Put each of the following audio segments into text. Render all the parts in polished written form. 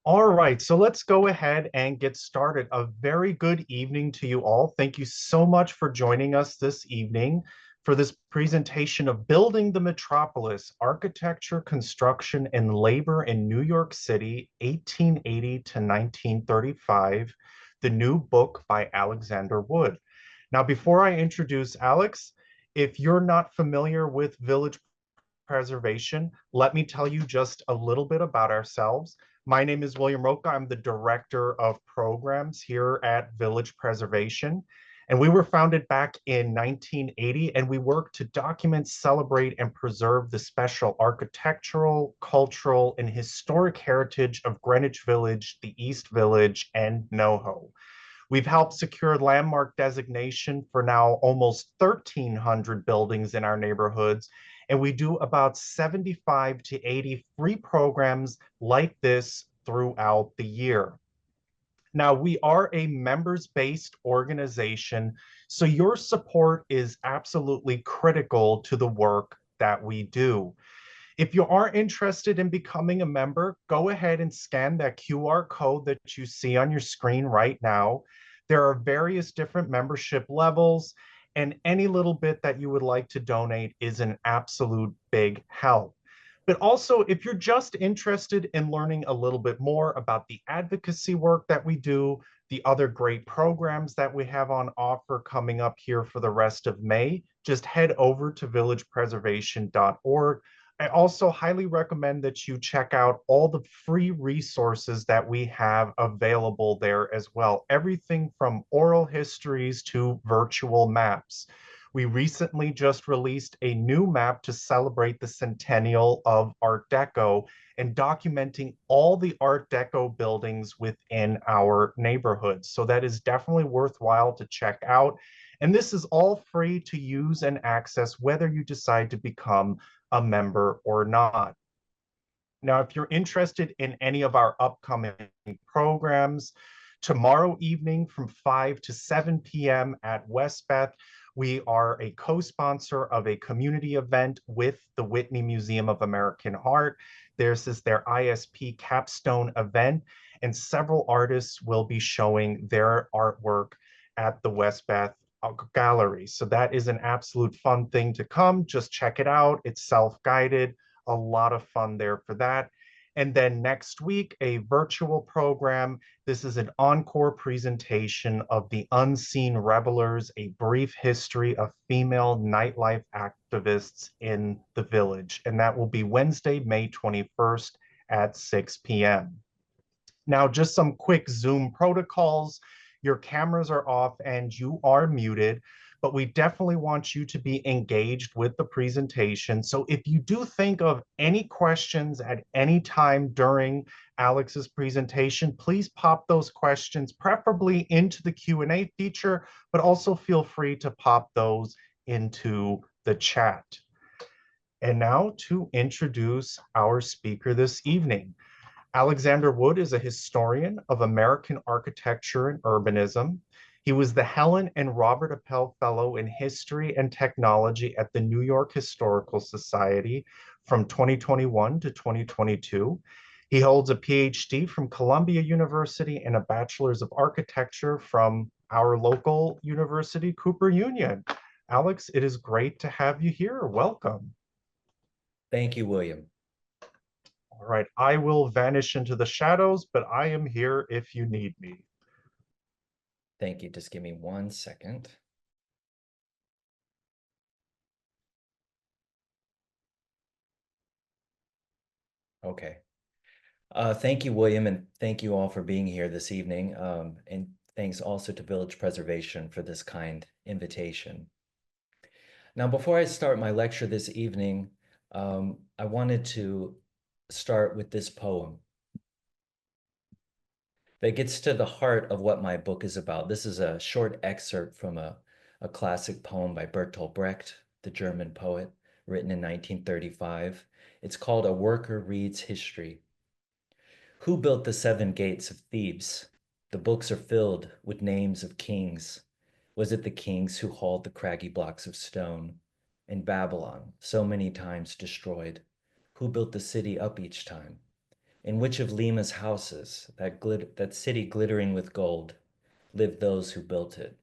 All right, so let's go ahead and get started. A very good evening to you all. Thank you so much for joining us this evening for this presentation of Building the Metropolis, Architecture, Construction, and Labor in New York City, 1880 to 1935, the new book by Alexander Wood. Now, before I introduce Alex, if you're not familiar with village preservation, let me tell you just a little bit about ourselves. My name is William Roca. I'm the Director of Programs here at Village Preservation. And we were founded back in 1980, and we work to document, celebrate, and preserve the special architectural, cultural, and historic heritage of Greenwich Village, the East Village, and NoHo. We've helped secure landmark designation for now almost 1,300 buildings in our neighborhoods, and we do about 75 to 80 free programs like this throughout the year. Now, we are a members-based organization, so your support is absolutely critical to the work that we do. If you are interested in becoming a member, go ahead and scan that QR code that you see on your screen right now. There are various different membership levels, and any little bit that you would like to donate is an absolute big help. But also, if you're just interested in learning a little bit more about the advocacy work that we do, the other great programs that we have on offer coming up here for the rest of May, just head over to villagepreservation.org. I also highly recommend that you check out all the free resources that we have available there as well. Everything from oral histories to virtual maps. We recently just released a new map to celebrate the centennial of Art Deco and documenting all the Art Deco buildings within our neighborhoods. So that is definitely worthwhile to check out. And this is all free to use and access whether you decide to become a member or not. Now, if you're interested in any of our upcoming programs, tomorrow evening from 5 to 7 p.m. at Westbeth, we are a co-sponsor of a community event with the Whitney Museum of American Art. This is their ISP capstone event, and several artists will be showing their artwork at the Westbeth Gallery. So that is an absolute fun thing to come. Just check it out. It's self-guided, a lot of fun there for that. And then next week, a virtual program. This is an encore presentation of The Unseen Revelers, a brief history of female nightlife activists in the village. And that will be Wednesday, May 21st at 6 p.m. Now, just some quick Zoom protocols. Your cameras are off and you are muted, but we definitely want you to be engaged with the presentation. So if you do think of any questions at any time during Alex's presentation, please pop those questions preferably into the Q&A feature, but also feel free to pop those into the chat. And now to introduce our speaker this evening. Alexander Wood is a historian of American architecture and urbanism. He was the Helen and Robert Appel Fellow in History and Technology at the New York Historical Society from 2021 to 2022. He holds a PhD from Columbia University and a Bachelor's of Architecture from our local university, Cooper Union. Alex, it is great to have you here. Welcome. Thank you, William. All right, I will vanish into the shadows, but I am here if you need me. Thank you. Just give me 1 second. Okay. Thank you, William, and thank you all for being here this evening. And thanks also to Village Preservation for this kind invitation. Now, before I start my lecture this evening, I wanted to start with this poem that gets to the heart of what my book is about. This is a short excerpt from a classic poem by Bertolt Brecht, the German poet, written in 1935. It's called A Worker Reads History. Who built the 7 gates of Thebes? The books are filled with names of kings. Was it the kings who hauled the craggy blocks of stone? In Babylon, so many times destroyed, who built the city up each time? In which of Lima's houses, that city glittering with gold, lived those who built it?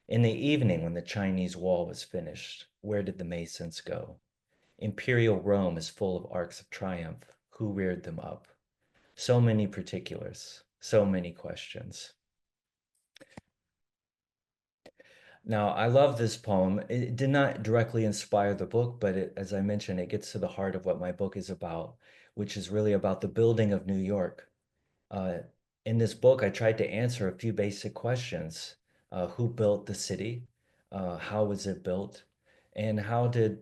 In the evening, when the Chinese wall was finished, where did the masons go? Imperial Rome is full of arcs of triumph. Who reared them up? So many particulars, so many questions. Now, I love this poem. It did not directly inspire the book, but as I mentioned, it gets to the heart of what my book is about, which is really about the building of New York. Uh, in this book, I tried to answer a few basic questions. Who built the city? How was it built? And how did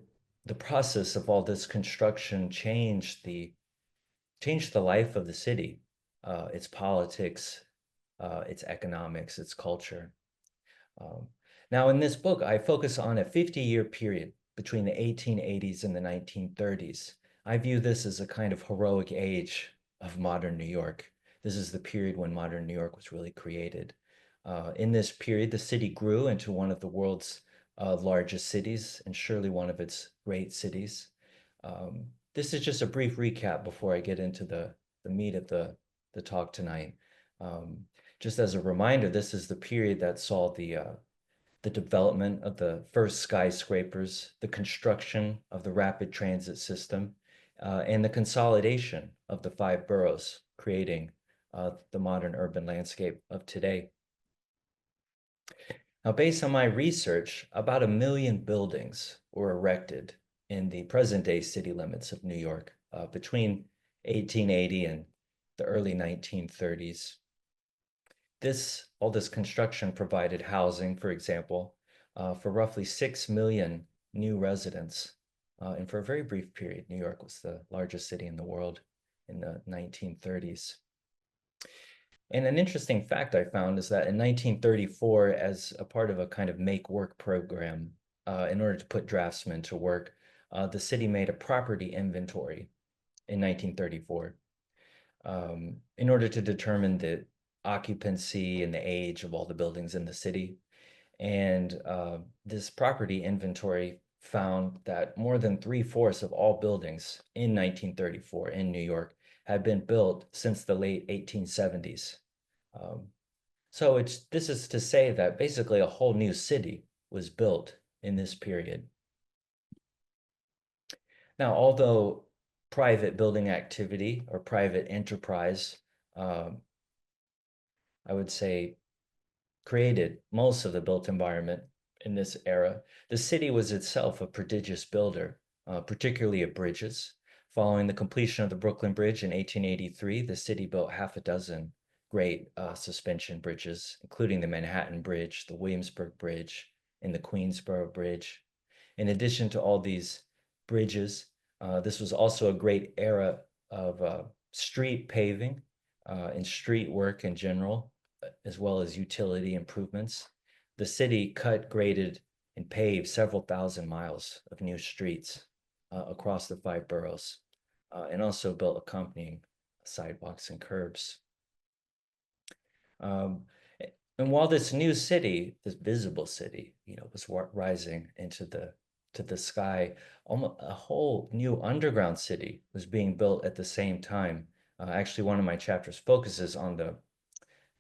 the process of all this construction change the life of the city, its politics, its economics, its culture? Um, Now, in this book, I focus on a 50-year period between the 1880s and the 1930s. I view this as a kind of heroic age of modern New York. This is the period when modern New York was really created. In this period, the city grew into one of the world's largest cities and surely one of its great cities. This is just a brief recap before I get into the meat of the talk tonight. Um, just as a reminder, this is the period that saw the development of the first skyscrapers, the construction of the rapid transit system, and the consolidation of the five boroughs, creating the modern urban landscape of today. Now, based on my research, about 1 million buildings were erected in the present-day city limits of New York between 1880 and the early 1930s. All this construction provided housing, for example, for roughly 6 million new residents. And for a very brief period, New York was the largest city in the world in the 1930s. And an interesting fact I found is that in 1934, as a part of a kind of make work program, in order to put draftsmen to work, the city made a property inventory in 1934 in order to determine the occupancy and the age of all the buildings in the city. And this property inventory found that more than 3/4 of all buildings in 1934 in New York had been built since the late 1870s. Um, so this is to say that basically a whole new city was built in this period. Now, although private building activity or private enterprise, um, I would say, created most of the built environment in this era, the city was itself a prodigious builder, particularly of bridges. Following the completion of the Brooklyn Bridge in 1883, the city built half a dozen great suspension bridges, including the Manhattan Bridge, the Williamsburg Bridge, and the Queensboro Bridge. In addition to all these bridges, this was also a great era of street paving and street work in general, as well as utility improvements. The city cut, graded, and paved several thousand miles of new streets across the five boroughs, and also built accompanying sidewalks and curbs. Um, and while this new city, this visible city, was rising into the sky, almost a whole new underground city was being built at the same time. Actually, one of my chapters focuses on the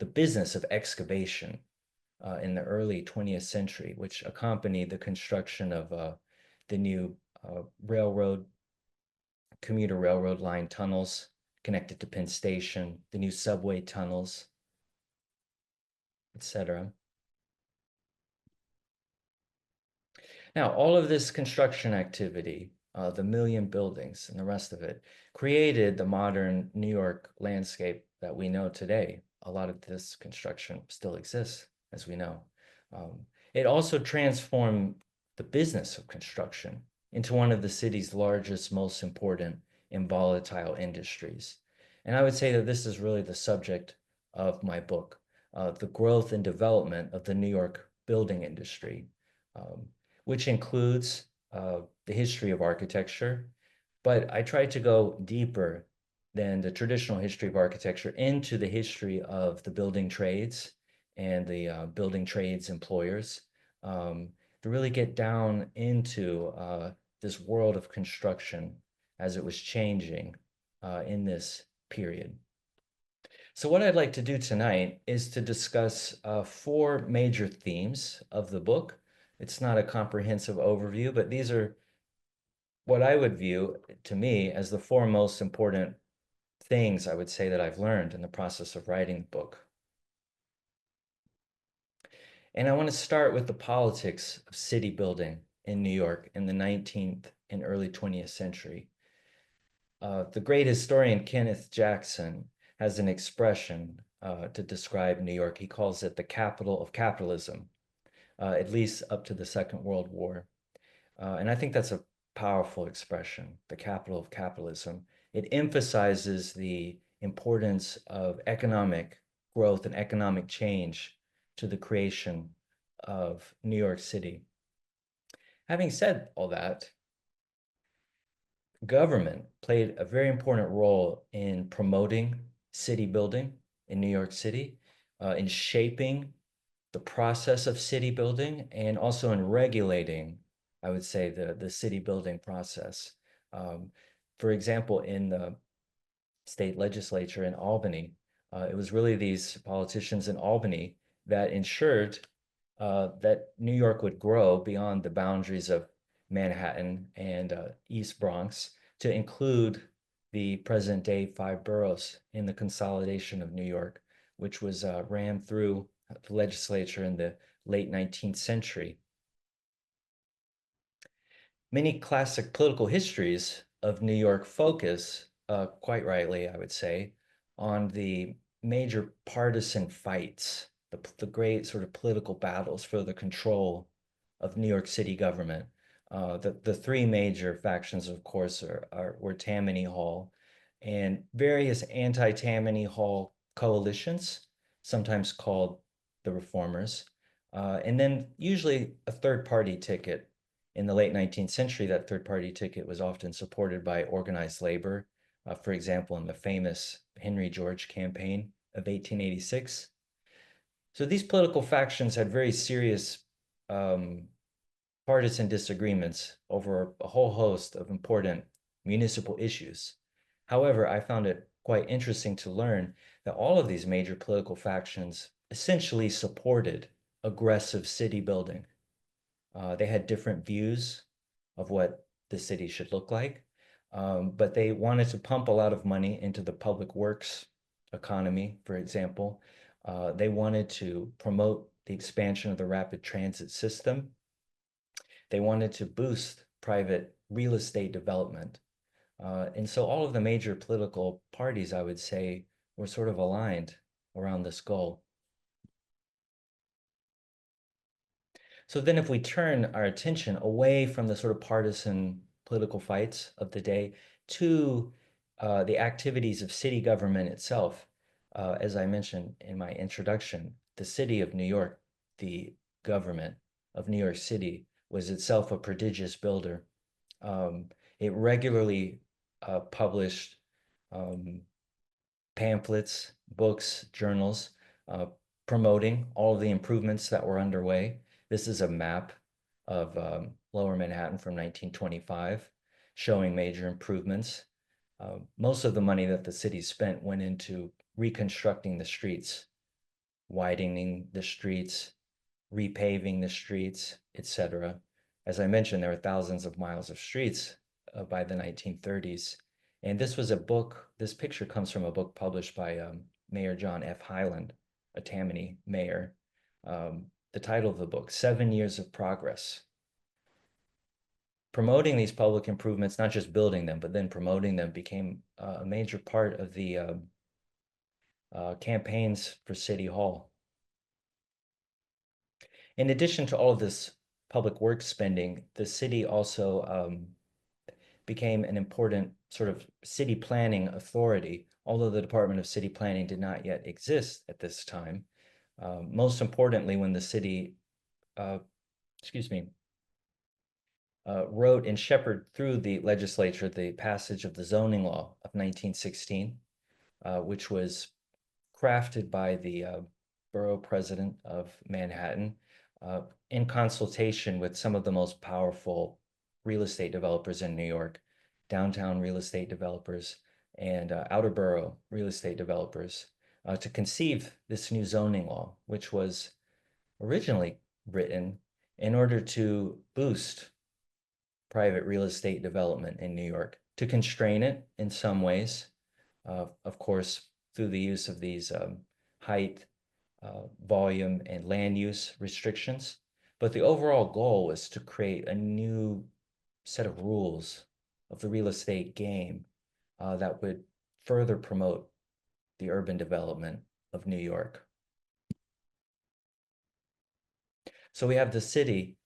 business of excavation in the early 20th century, which accompanied the construction of the new commuter railroad line tunnels connected to Penn Station, the new subway tunnels, etc. Now, all of this construction activity, the 1 million buildings and the rest of it, created the modern New York landscape that we know today. A lot of this construction still exists, as we know. It also transformed the business of construction into one of the city's largest, most important and volatile industries. And I would say that this is really the subject of my book, the growth and development of the New York building industry. Which includes the history of architecture, but I tried to go deeper than the traditional history of architecture into the history of the building trades and the building trades employers to really get down into this world of construction as it was changing in this period. So what I'd like to do tonight is to discuss four major themes of the book. It's not a comprehensive overview, but these are what I would view, to me, as the four most important things I would say that I've learned in the process of writing the book. And I want to start with the politics of city building in New York in the 19th and early 20th century. The great historian Kenneth Jackson has an expression to describe New York. He calls it the capital of capitalism, at least up to the Second World War. And I think that's a powerful expression, the capital of capitalism. It emphasizes the importance of economic growth and economic change to the creation of New York City. Having said all that, government played a very important role in promoting city building in New York City, in shaping the process of city building, and also in regulating, I would say, the city building process. For example, in the state legislature in Albany, it was really these politicians in Albany that ensured that New York would grow beyond the boundaries of Manhattan and East Bronx to include the present day five boroughs in the consolidation of New York, which was rammed through the legislature in the late 19th century. Many classic political histories of New York focus, quite rightly, I would say, on the major partisan fights, the great sort of political battles for the control of New York City government. The three major factions, of course, were Tammany Hall and various anti-Tammany Hall coalitions, sometimes called the Reformers, and then usually a third-party ticket. In the late 19th century, that third-party ticket was often supported by organized labor, for example, in the famous Henry George campaign of 1886. So these political factions had very serious partisan disagreements over a whole host of important municipal issues. However, I found it quite interesting to learn that all of these major political factions essentially supported aggressive city building. They had different views of what the city should look like, but they wanted to pump a lot of money into the public works economy, for example. They wanted to promote the expansion of the rapid transit system. They wanted to boost private real estate development. And so all of the major political parties, I would say, were sort of aligned around this goal. So then if we turn our attention away from the sort of partisan political fights of the day to the activities of city government itself, as I mentioned in my introduction, the city of New York, the government of New York City, was itself a prodigious builder. It regularly published pamphlets, books, journals, promoting all of the improvements that were underway. This is a map of Lower Manhattan from 1925 showing major improvements. Most of the money that the city spent went into reconstructing the streets, widening the streets, repaving the streets, etc. As I mentioned, there were thousands of miles of streets by the 1930s. And this was a book, this picture comes from a book published by Mayor John F. Hyland, a Tammany mayor. The title of the book, 7 Years of Progress. Promoting these public improvements, not just building them, but then promoting them became a major part of the campaigns for City Hall. In addition to all of this public works spending, the city also became an important sort of city planning authority, although the Department of City Planning did not yet exist at this time. Most importantly, when the city, wrote and shepherded through the legislature the passage of the zoning law of 1916, which was crafted by the borough president of Manhattan in consultation with some of the most powerful real estate developers in New York, downtown real estate developers, and outer borough real estate developers to conceive this new zoning law, which was originally written in order to boost private real estate development in New York, to constrain it in some ways, of course, through the use of these height, volume, and land use restrictions. But the overall goal was to create a new set of rules of the real estate game that would further promote the urban development of New York. So we have the city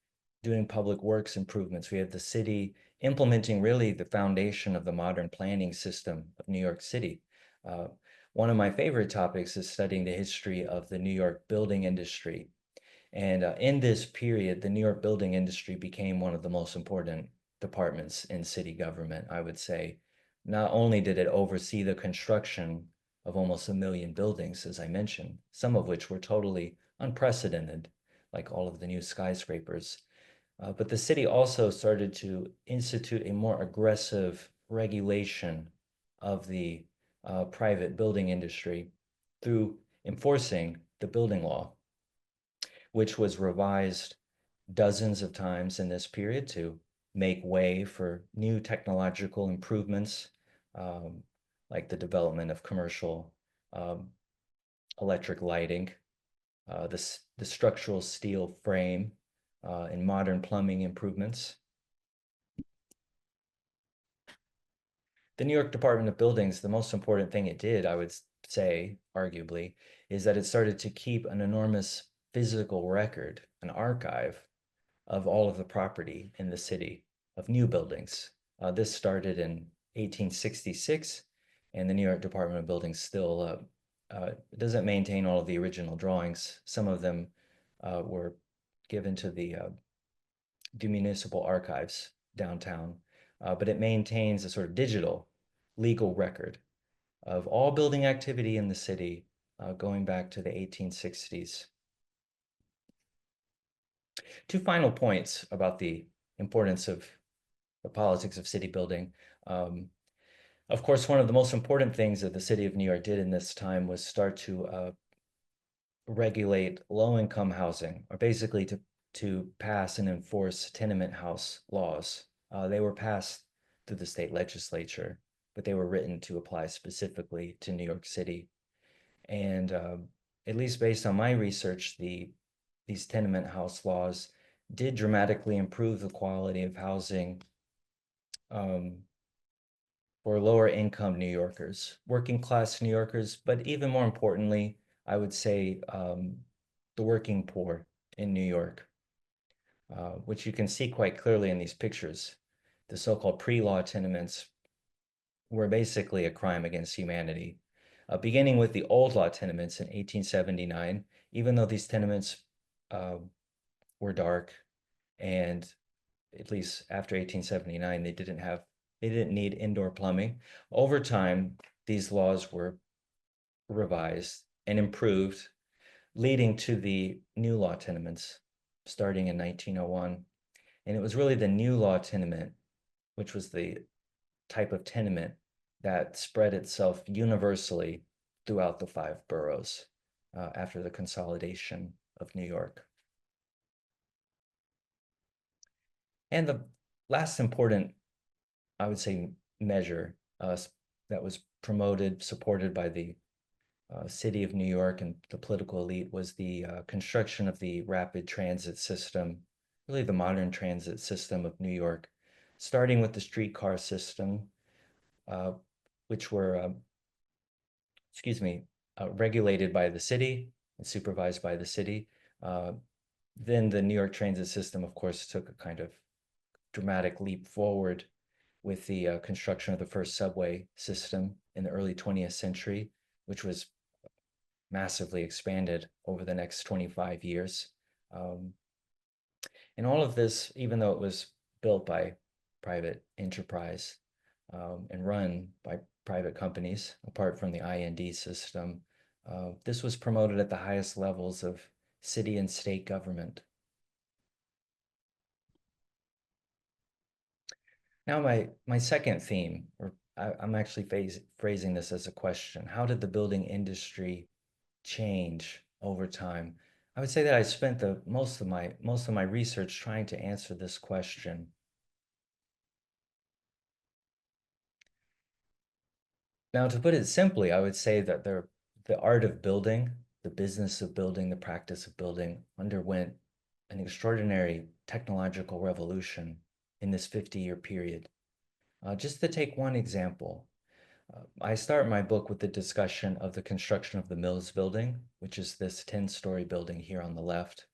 doing public works improvements. We have the city implementing really the foundation of the modern planning system of New York City. Uh, One of my favorite topics is studying the history of the New York building industry. And in this period, the New York building industry became one of the most important departments in city government, I would say. Not only did it oversee the construction of almost 1 million buildings, as I mentioned, some of which were totally unprecedented, like all of the new skyscrapers, but the city also started to institute a more aggressive regulation of the private building industry through enforcing the building law, which was revised dozens of times in this period to make way for new technological improvements, um, like the development of commercial um, electric lighting, the structural steel frame, and modern plumbing improvements. The New York Department of Buildings, the most important thing it did, I would say, arguably, is that it started to keep an enormous physical record, an archive of all of the property in the city of new buildings. This started in 1866, and the New York Department of Buildings still doesn't maintain all of the original drawings. Some of them were given to the municipal archives downtown, but it maintains a sort of digital legal record of all building activity in the city going back to the 1860s. Two final points about the importance of the politics of city building. Um, of course, one of the most important things that the city of New York did in this time was start to regulate low-income housing, or basically to pass and enforce tenement house laws. They were passed through the state legislature, but they were written to apply specifically to New York City. And at least based on my research, these tenement house laws did dramatically improve the quality of housing um, for lower income New Yorkers, working class New Yorkers, but even more importantly, I would say the working poor in New York, which you can see quite clearly in these pictures. The so-called pre-law tenements were basically a crime against humanity. Beginning with the old law tenements in 1879, even though these tenements uh, were dark, and at least after 1879, they didn't need indoor plumbing. Over time, these laws were revised and improved, leading to the new law tenements starting in 1901. And it was really the new law tenement, which was the type of tenement that spread itself universally throughout the 5 boroughs after the consolidation of New York. And the last important, I would say, measure that was promoted, supported by the city of New York and the political elite was the construction of the rapid transit system, really the modern transit system of New York, starting with the streetcar system, uh, which were, regulated by the city and supervised by the city. Then the New York transit system, of course, took a kind of dramatic leap forward with the construction of the first subway system in the early 20th century, which was massively expanded over the next 25 years. Um, and all of this, even though it was built by private enterprise and run by private companies, apart from the IND system, this was promoted at the highest levels of city and state government. Now, my second theme, or I'm actually phrasing this as a question. How did the building industry change over time? I would say that I spent the most of my research trying to answer this question. Now, to put it simply, I would say that the art of building, the business of building, the practice of building underwent an extraordinary technological revolution in this 50-year period. Just to take one example, I start my book with the discussion of the construction of the Mills Building, which is this 10-story building here on the left,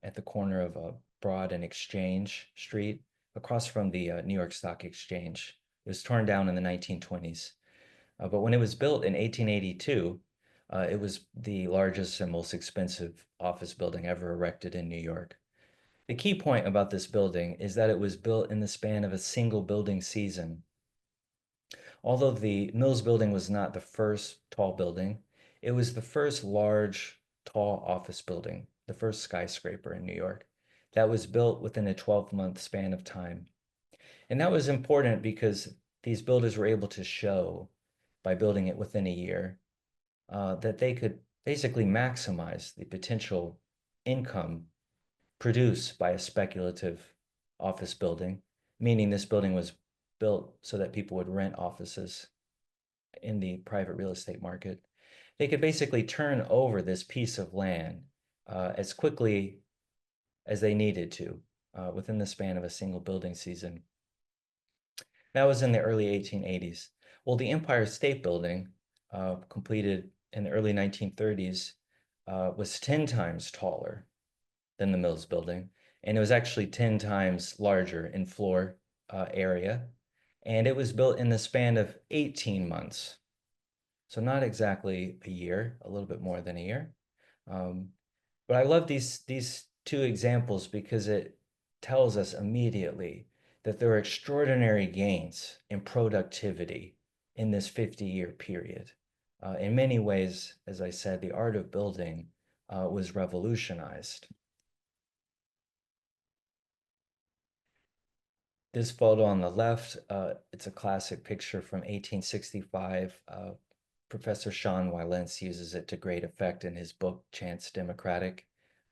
at the corner of Broad and Exchange Street, across from the New York Stock Exchange. It was torn down in the 1920s. But when it was built in 1882, it was the largest and most expensive office building ever erected in New York. The key point about this building is that it was built in the span of a single building season. Although the Mills Building was not the first tall building, it was the first large, tall office building, the first skyscraper in New York, that was built within a 12-month span of time. And that was important because these builders were able to show, by building it within a year, that they could basically maximize the potential income produced by a speculative office building, meaning this building was built so that people would rent offices in the private real estate market. They could basically turn over this piece of land as quickly as they needed to within the span of a single building season. That was in the early 1880s. Well, the Empire State Building, completed in the early 1930s, was 10 times taller than the Mills Building, and it was actually 10 times larger in floor area, and it was built in the span of 18 months. So not exactly a year, a little bit more than a year. Um, but I love these two examples because it tells us immediately that there are extraordinary gains in productivity in this 50-year period. In many ways, as I said, the art of building was revolutionized. This photo on the left, it's a classic picture from 1865. Professor Sean Wylentz uses it to great effect in his book, Chance Democratic,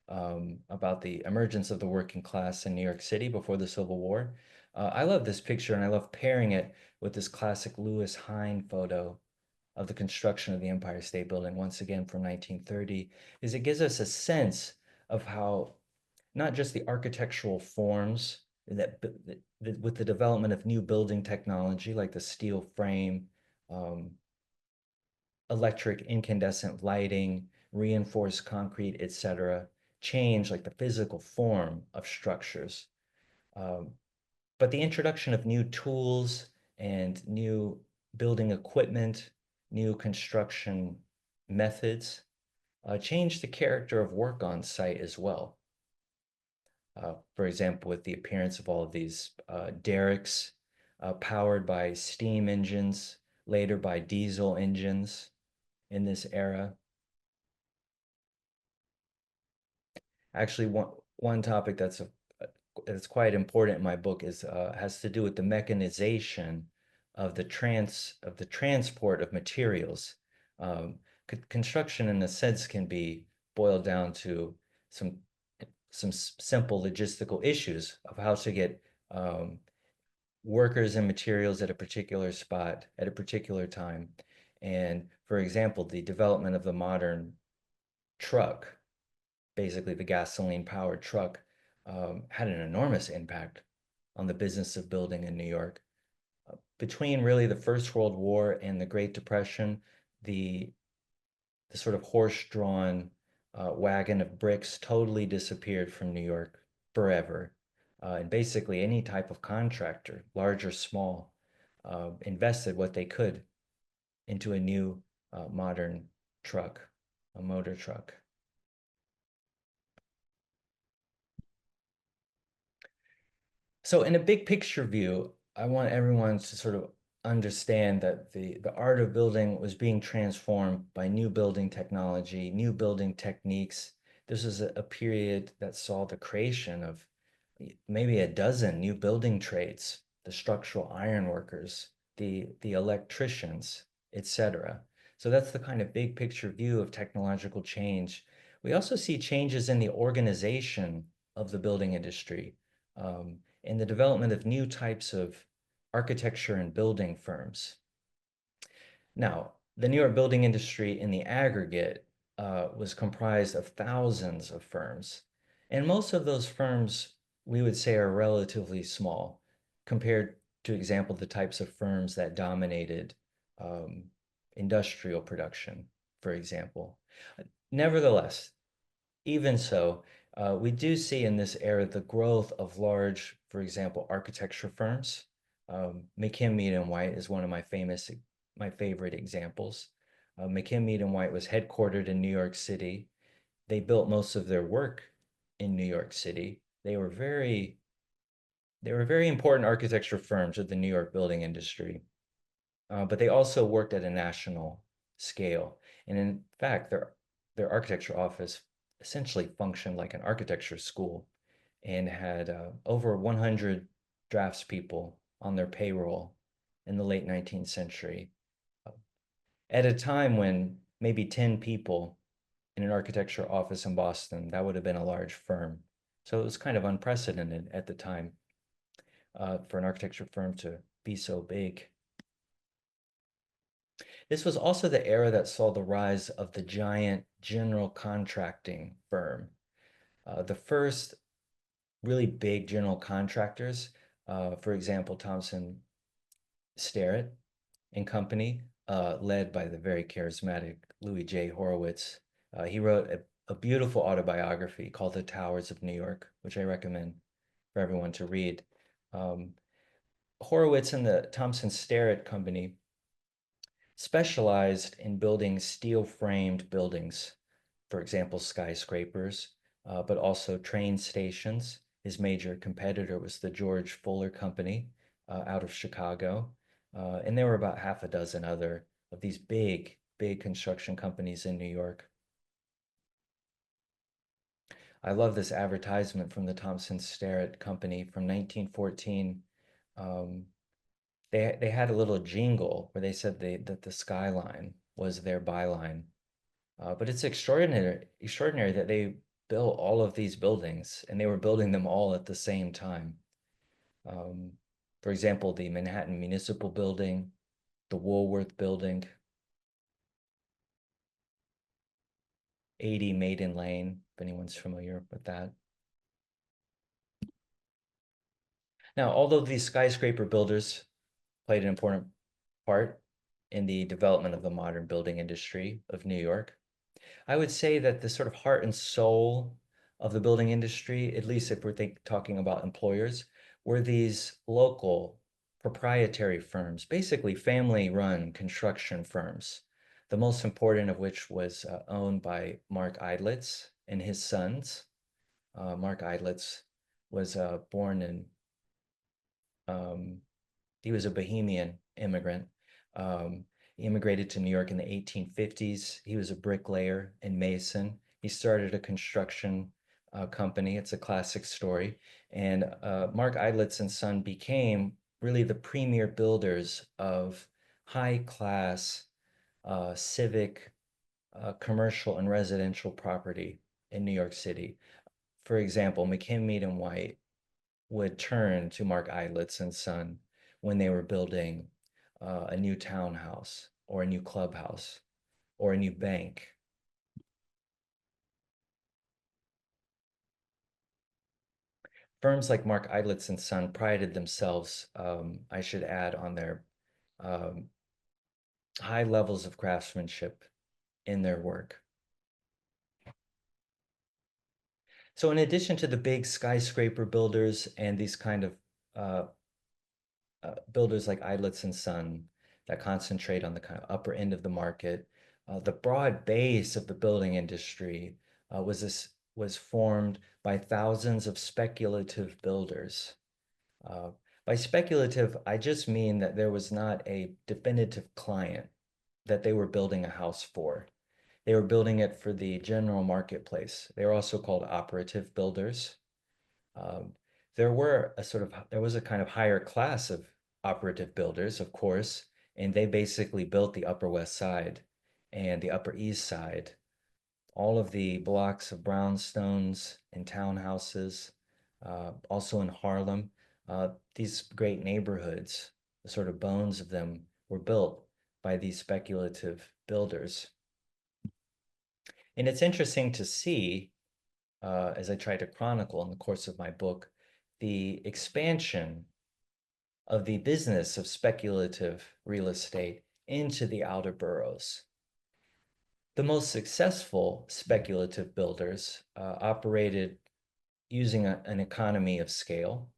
about the emergence of the working class in New York City before the Civil War. I love this picture, and I love pairing it with this classic Lewis Hine photo of the construction of the Empire State Building, once again from 1930, is it gives us a sense of how not just the architectural forms with the development of new building technology like the steel frame, um, electric incandescent lighting, reinforced concrete, etc., change like the physical form of structures. Um, but the introduction of new tools and new building equipment, new construction methods, changed the character of work on site as well. For example, with the appearance of all of these derricks powered by steam engines, later by diesel engines in this era. Actually, one topic that's quite important in my book is has to do with the mechanization of the transport of materials. Um, Construction, in a sense, can be boiled down to some simple logistical issues of how to get workers and materials at a particular spot at a particular time. And for example, the development of the modern truck, basically the gasoline powered truck, had an enormous impact on the business of building in New York. Between really the First World War and the Great Depression, the sort of horse-drawn wagon of bricks totally disappeared from New York forever. And basically any type of contractor, large or small, invested what they could into a new modern truck, a motor truck. So in a big picture view, I want everyone to sort of understand that the art of building was being transformed by new building technology, new building techniques. This is a period that saw the creation of maybe a dozen new building trades, the structural iron workers, the electricians, etc. So that's the kind of big picture view of technological change. We also see changes in the organization of the building industry, in the development of new types of architecture and building firms. Now, the New York building industry in the aggregate was comprised of thousands of firms. And most of those firms, we would say, are relatively small compared to example, the types of firms that dominated um, industrial production, for example. Nevertheless, even so, we do see in this era the growth of large, for example, architecture firms. McKim, Mead and White is one of my favorite examples. McKim, Mead and White was headquartered in New York City. They built most of their work in New York City. They were very important architecture firms of the New York building industry, but they also worked at a national scale. And in fact, their architecture office essentially functioned like an architecture school and had over 100 draftspeople on their payroll in the late 19th century, at a time when maybe 10 people in an architecture office in Boston, that would have been a large firm. So it was kind of unprecedented at the time for an architecture firm to be so big. This was also the era that saw the rise of the giant general contracting firm. The first really big general contractors, for example, Thompson Starrett and Company, led by the very charismatic Louis J. Horowitz. He wrote a beautiful autobiography called The Towers of New York, which I recommend for everyone to read. Horowitz and the Thompson Starrett Company specialized in building steel-framed buildings, for example, skyscrapers, but also train stations. His major competitor was the George Fuller Company out of Chicago. And there were about half a dozen other of these big, big construction companies in New York. I love this advertisement from the Thompson Starrett Company from 1914. Um, they had a little jingle where they said that the skyline was their byline. But it's extraordinary that they built all of these buildings and they were building them all at the same time. Um, for example, the Manhattan Municipal Building, the Woolworth Building, 80 Maiden Lane, if anyone's familiar with that. Now, although these skyscraper builders played an important part in the development of the modern building industry of New York, I would say that the sort of heart and soul of the building industry, at least if we're talking about employers, were these local proprietary firms, basically family-run construction firms, the most important of which was owned by Mark Eidlitz and his sons. Mark Eidlitz was born in um, he was a Bohemian immigrant. Um, he immigrated to New York in the 1850s. He was a bricklayer and mason. He started a construction company. It's a classic story. And Mark Eidlitz and Son became really the premier builders of high-class civic, commercial, and residential property in New York City. For example, McKim, Mead and White would turn to Mark Eidlitz and Son when they were building a new townhouse or a new clubhouse or a new bank. Firms like Mark Eidlitz and Son prided themselves, I should add, on their um, high levels of craftsmanship in their work. So in addition to the big skyscraper builders and these kind of uh, builders like Eidlitz and Son that concentrate on the kind of upper end of the market. The broad base of the building industry was formed by thousands of speculative builders. Uh, by speculative, I just mean that there was not a definitive client that they were building a house for. They were building it for the general marketplace. They were also called operative builders. Um, there was a kind of higher class of operative builders, of course, and they basically built the Upper West Side and the Upper East Side, all of the blocks of brownstones and townhouses, also in Harlem. These great neighborhoods, the sort of bones of them, were built by these speculative builders. And it's interesting to see, as I try to chronicle in the course of my book, the expansion of the business of speculative real estate into the outer boroughs. The most successful speculative builders operated using an economy of scale.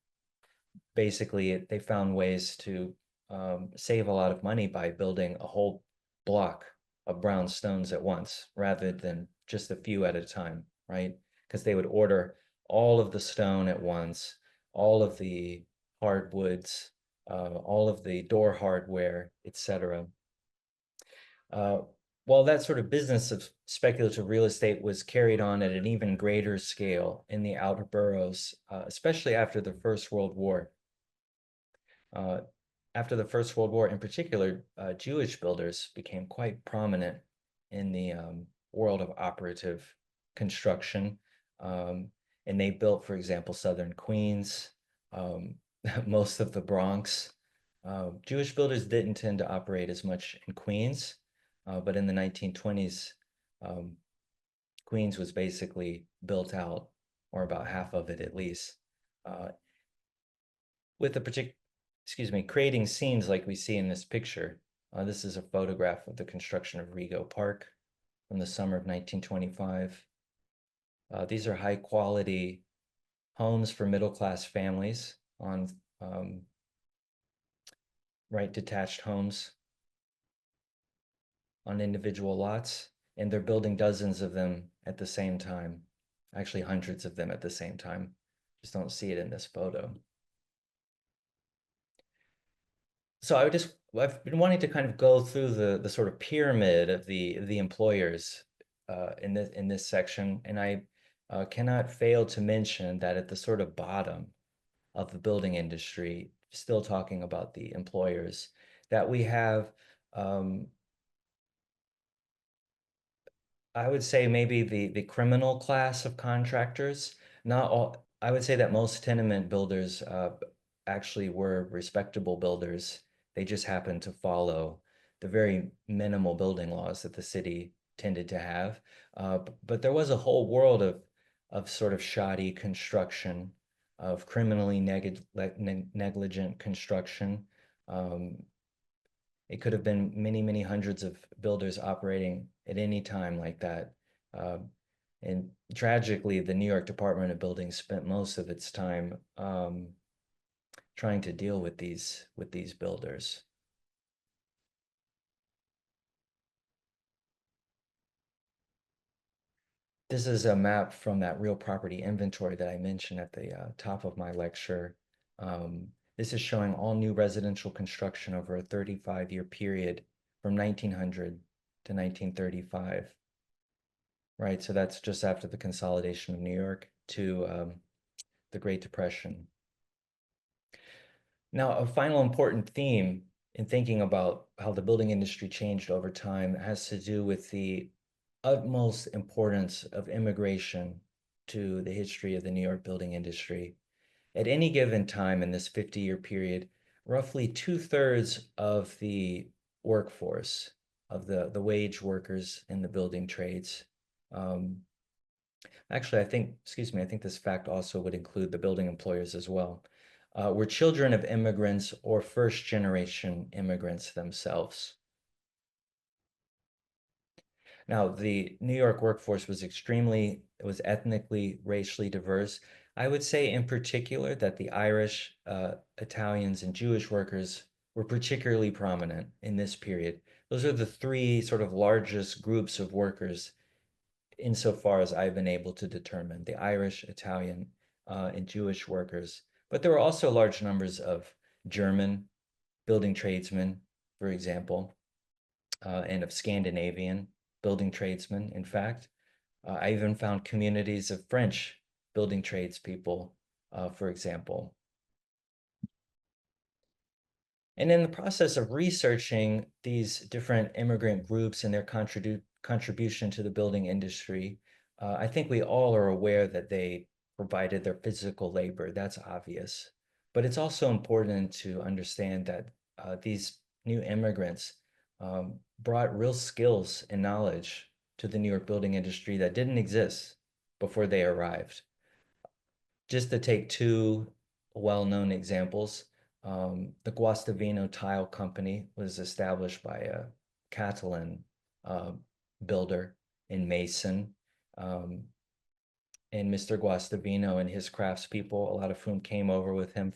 Basically, they found ways to save a lot of money by building a whole block of brown stones at once rather than just a few at a time, right? Because they would order all of the stone at once, all of the hardwoods, all of the door hardware, etc. Uh, while that sort of business of speculative real estate was carried on at an even greater scale in the outer boroughs, especially after the First World War. After the First World War, in particular, Jewish builders became quite prominent in the world of operative construction. And they built, for example, southern Queens, most of the Bronx. Jewish builders didn't tend to operate as much in Queens, but in the 1920s, Queens was basically built out, or about half of it at least, with a particular, creating scenes like we see in this picture. This is a photograph of the construction of Rego Park from the summer of 1925. These are high quality homes for middle-class families on right detached homes on individual lots, and they're building dozens of them at the same time, actually hundreds of them at the same time. Just don't see it in this photo. So I've been wanting to kind of go through the sort of pyramid of the employers in this section, and I cannot fail to mention that at the sort of bottom of the building industry, still talking about the employers, that we have I would say maybe the criminal class of contractors. Not all. I would say that most tenement builders actually were respectable builders. They just happened to follow the very minimal building laws that the city tended to have. But there was a whole world of sort of shoddy construction, of criminally negligent construction. Um, it could have been many, many hundreds of builders operating at any time like that. Uh, and tragically, the New York Department of Buildings spent most of its time trying to deal with these builders. This is a map from that real property inventory that I mentioned at the top of my lecture. This is showing all new residential construction over a 35-year period from 1900 to 1935. Right, so that's just after the consolidation of New York to the Great Depression. Now, a final important theme in thinking about how the building industry changed over time has to do with the utmost importance of immigration to the history of the New York building industry. At any given time in this 50-year period, roughly 2/3 of the workforce, of the wage workers in the building trades, actually, I think this fact also would include the building employers as well, were children of immigrants or first generation immigrants themselves. Now, the New York workforce was it was ethnically, racially diverse. I would say in particular that the Irish, Italians, and Jewish workers were particularly prominent in this period. Those are the three sort of largest groups of workers insofar as I've been able to determine, the Irish, Italian, and Jewish workers. But there were also large numbers of German building tradesmen, for example, and of Scandinavian building tradesmen, in fact. I even found communities of French building tradespeople, for example. And in the process of researching these different immigrant groups and their contribution to the building industry, I think we all are aware that they provided their physical labor. That's obvious. But it's also important to understand that these new immigrants brought real skills and knowledge to the New York building industry that didn't exist before they arrived. Just to take two well-known examples, the Guastavino Tile Company was established by a Catalan uh, builder and mason. And Mr. Guastavino and his craftspeople, a lot of whom came over with him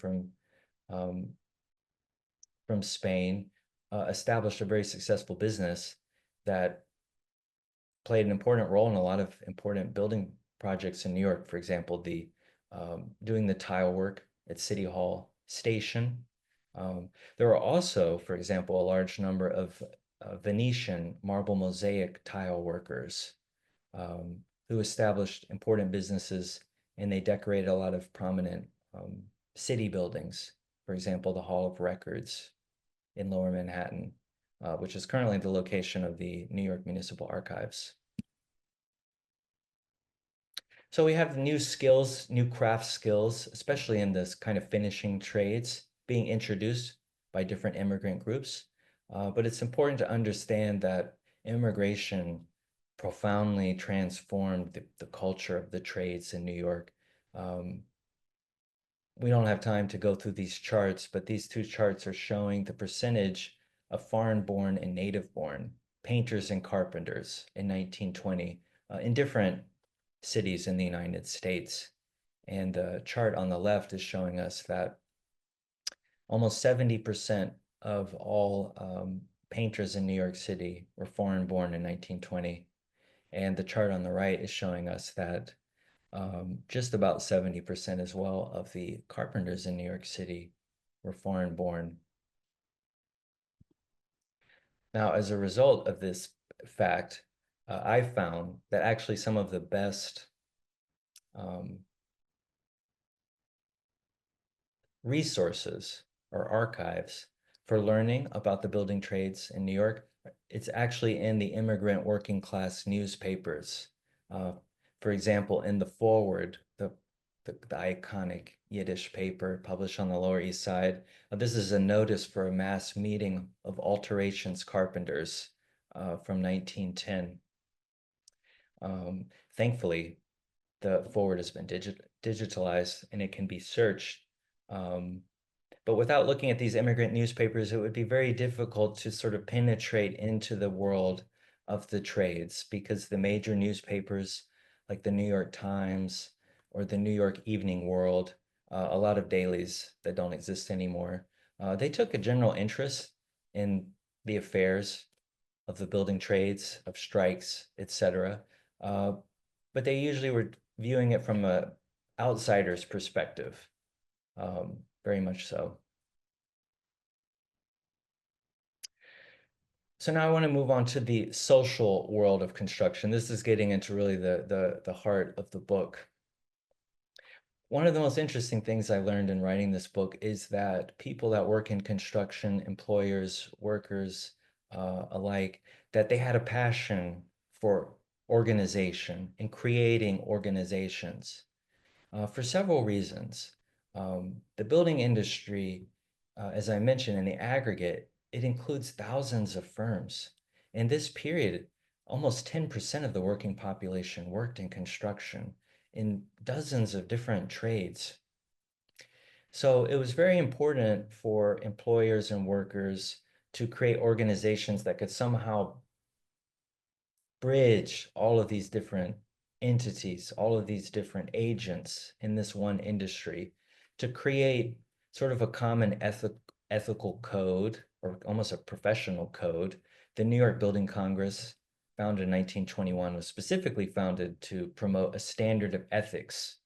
um, from Spain, established a very successful business that played an important role in a lot of important building projects in New York. For example, the doing the tile work at City Hall Station. Um, there are also, for example, a large number of Venetian marble mosaic tile workers um, who established important businesses, and they decorated a lot of prominent city buildings. For example, the Hall of Records in Lower Manhattan, which is currently the location of the New York Municipal Archives. So we have new skills, new craft skills, especially in this kind of finishing trades being introduced by different immigrant groups. But it's important to understand that immigration profoundly transformed the culture of the trades in New York. Um, we don't have time to go through these charts, but these two charts are showing the percentage of foreign-born and native-born painters and carpenters in 1920 in different cities in the United States. And the chart on the left is showing us that almost 70% of all painters in New York City were foreign-born in 1920. And the chart on the right is showing us that just about 70% as well of the carpenters in New York City were foreign born. Now, as a result of this fact, I found that actually some of the best um, resources or archives for learning about the building trades in New York, it's actually in the immigrant working class newspapers. Uh, for example, in the forward, the iconic Yiddish paper published on the Lower East Side, this is a notice for a mass meeting of alterations carpenters from 1910. Thankfully, the forward has been digitalized and it can be searched. But without looking at these immigrant newspapers, it would be very difficult to sort of penetrate into the world of the trades because the major newspapers like the New York Times or the New York Evening World, a lot of dailies that don't exist anymore, they took a general interest in the affairs of the building trades, of strikes, etc. Uh, but they usually were viewing it from a outsider's perspective, very much so. So now I want to move on to the social world of construction. This is getting into really the heart of the book. One of the most interesting things I learned in writing this book is that people that work in construction, employers, workers alike, that they had a passion for organization and creating organizations for several reasons. The building industry, as I mentioned, in the aggregate, it includes thousands of firms. In this period, almost 10% of the working population worked in construction in dozens of different trades. So it was very important for employers and workers to create organizations that could somehow bridge all of these different entities, all of these different agents in this one industry to create sort of a common ethical code or almost a professional code. The New York Building Congress, founded in 1921, was specifically founded to promote a standard of ethics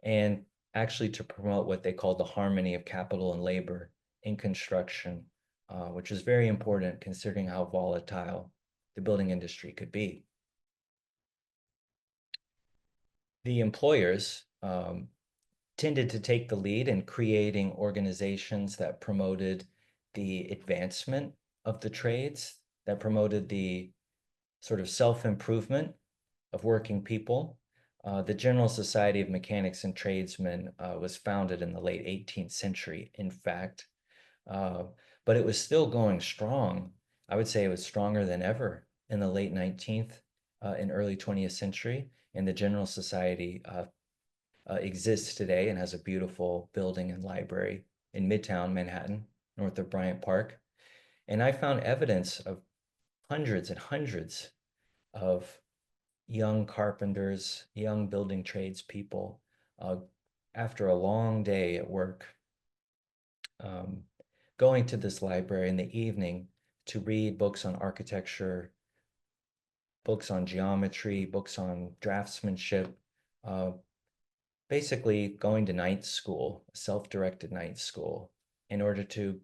and actually to promote what they called the harmony of capital and labor in construction, which is very important considering how volatile the building industry could be. The employers tended to take the lead in creating organizations that promoted the advancement of the trades, that promoted the sort of self-improvement of working people. The General Society of Mechanics and Tradesmen was founded in the late 18th century, in fact, but it was still going strong. I would say it was stronger than ever in the late 19th and early 20th century. And the General Society exists today and has a beautiful building and library in Midtown Manhattan, north of Bryant Park. And I found evidence of hundreds and hundreds of young carpenters, young building trades people, after a long day at work, going to this library in the evening to read books on architecture, books on geometry, books on draftsmanship, basically going to night school, self-directed night school, in order to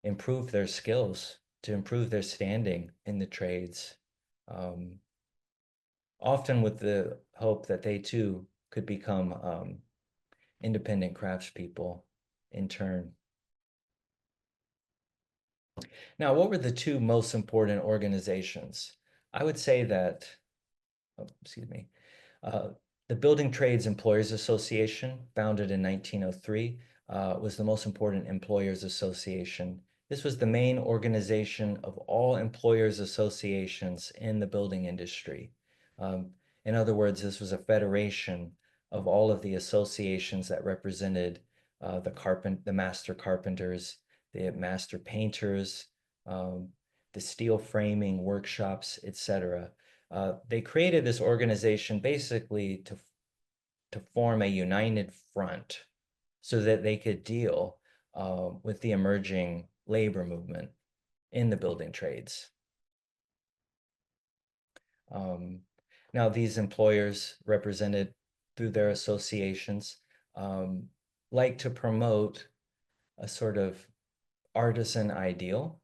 improve their skills, to improve their standing in the trades, often with the hope that they too could become independent craftspeople in turn. Now, what were the two most important organizations? I would say that, oh, excuse me, the Building Trades Employers Association, founded in 1903, was the most important employers association. This was the main organization of all employers associations in the building industry. In other words, this was a federation of all of the associations that represented the master carpenters, the master painters, the steel framing workshops, etc. They created this organization basically to form a united front so that they could deal with the emerging labor movement in the building trades. Now, these employers, represented through their associations, like to promote a sort of artisan ideal,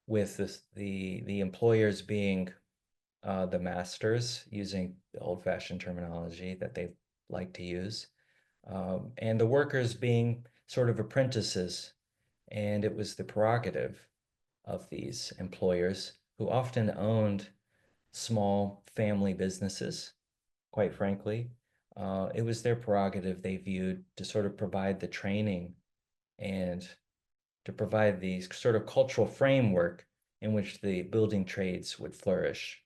with the employers being the masters, using the old-fashioned terminology that they like to use, and the workers being sort of apprentices. And it was the prerogative of these employers, who often owned small family businesses, quite frankly. It was their prerogative, they viewed, to sort of provide the training and to provide the sort of cultural framework in which the building trades would flourish.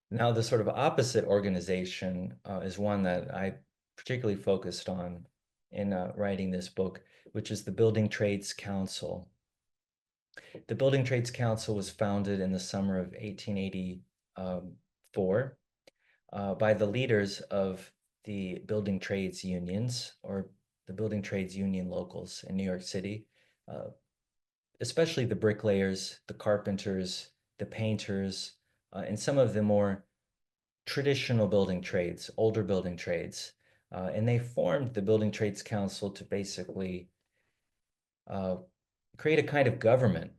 Now, the sort of opposite organization is one that I particularly focused on in writing this book, which is the Building Trades Council. The Building Trades Council was founded in the summer of 1884 by the leaders of the building trades unions, or the building trades union locals in New York City, especially the bricklayers, the carpenters, the painters, and some of the more traditional building trades, older building trades. And they formed the Building Trades Council to basically create a kind of government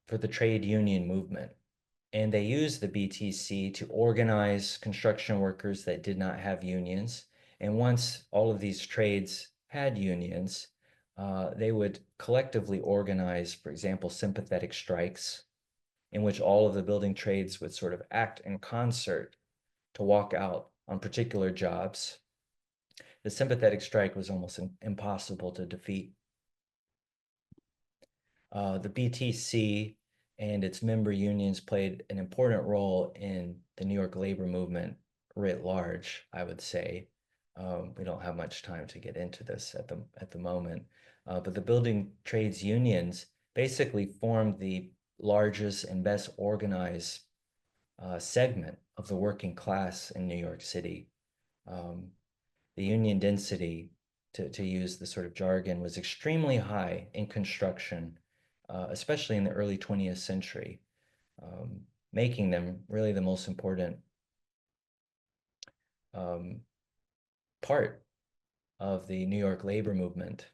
for the trade union movement. And they used the BTC to organize construction workers that did not have unions. And once all of these trades had unions, they would collectively organize, for example, sympathetic strikes, in which all of the building trades would sort of act in concert to walk out on particular jobs. The sympathetic strike was almost impossible to defeat. The BTC and its member unions played an important role in the New York labor movement writ large, I would say. We don't have much time to get into this at the moment, but the building trades unions basically formed the largest and best organized segment of the working class in New York City. The union density, to use the sort of jargon, was extremely high in construction, especially in the early 20th century, making them really the most important part of the New York labor movement.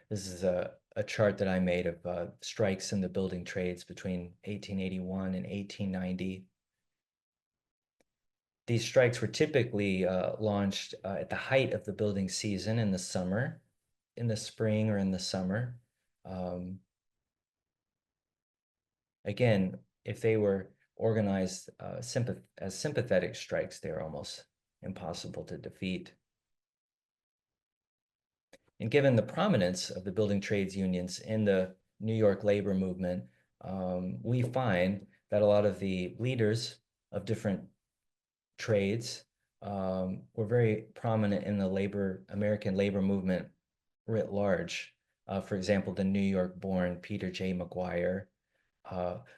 This is a chart that I made of strikes in the building trades between 1881 and 1890. These strikes were typically launched at the height of the building season in the summer, in the spring or in the summer. Um, again, if they were organized as sympathetic strikes, they're almost impossible to defeat. And given the prominence of the building trades unions in the New York labor movement, we find that a lot of the leaders of different trades were very prominent in the American labor movement writ large. For example, the New York-born Peter J. McGuire,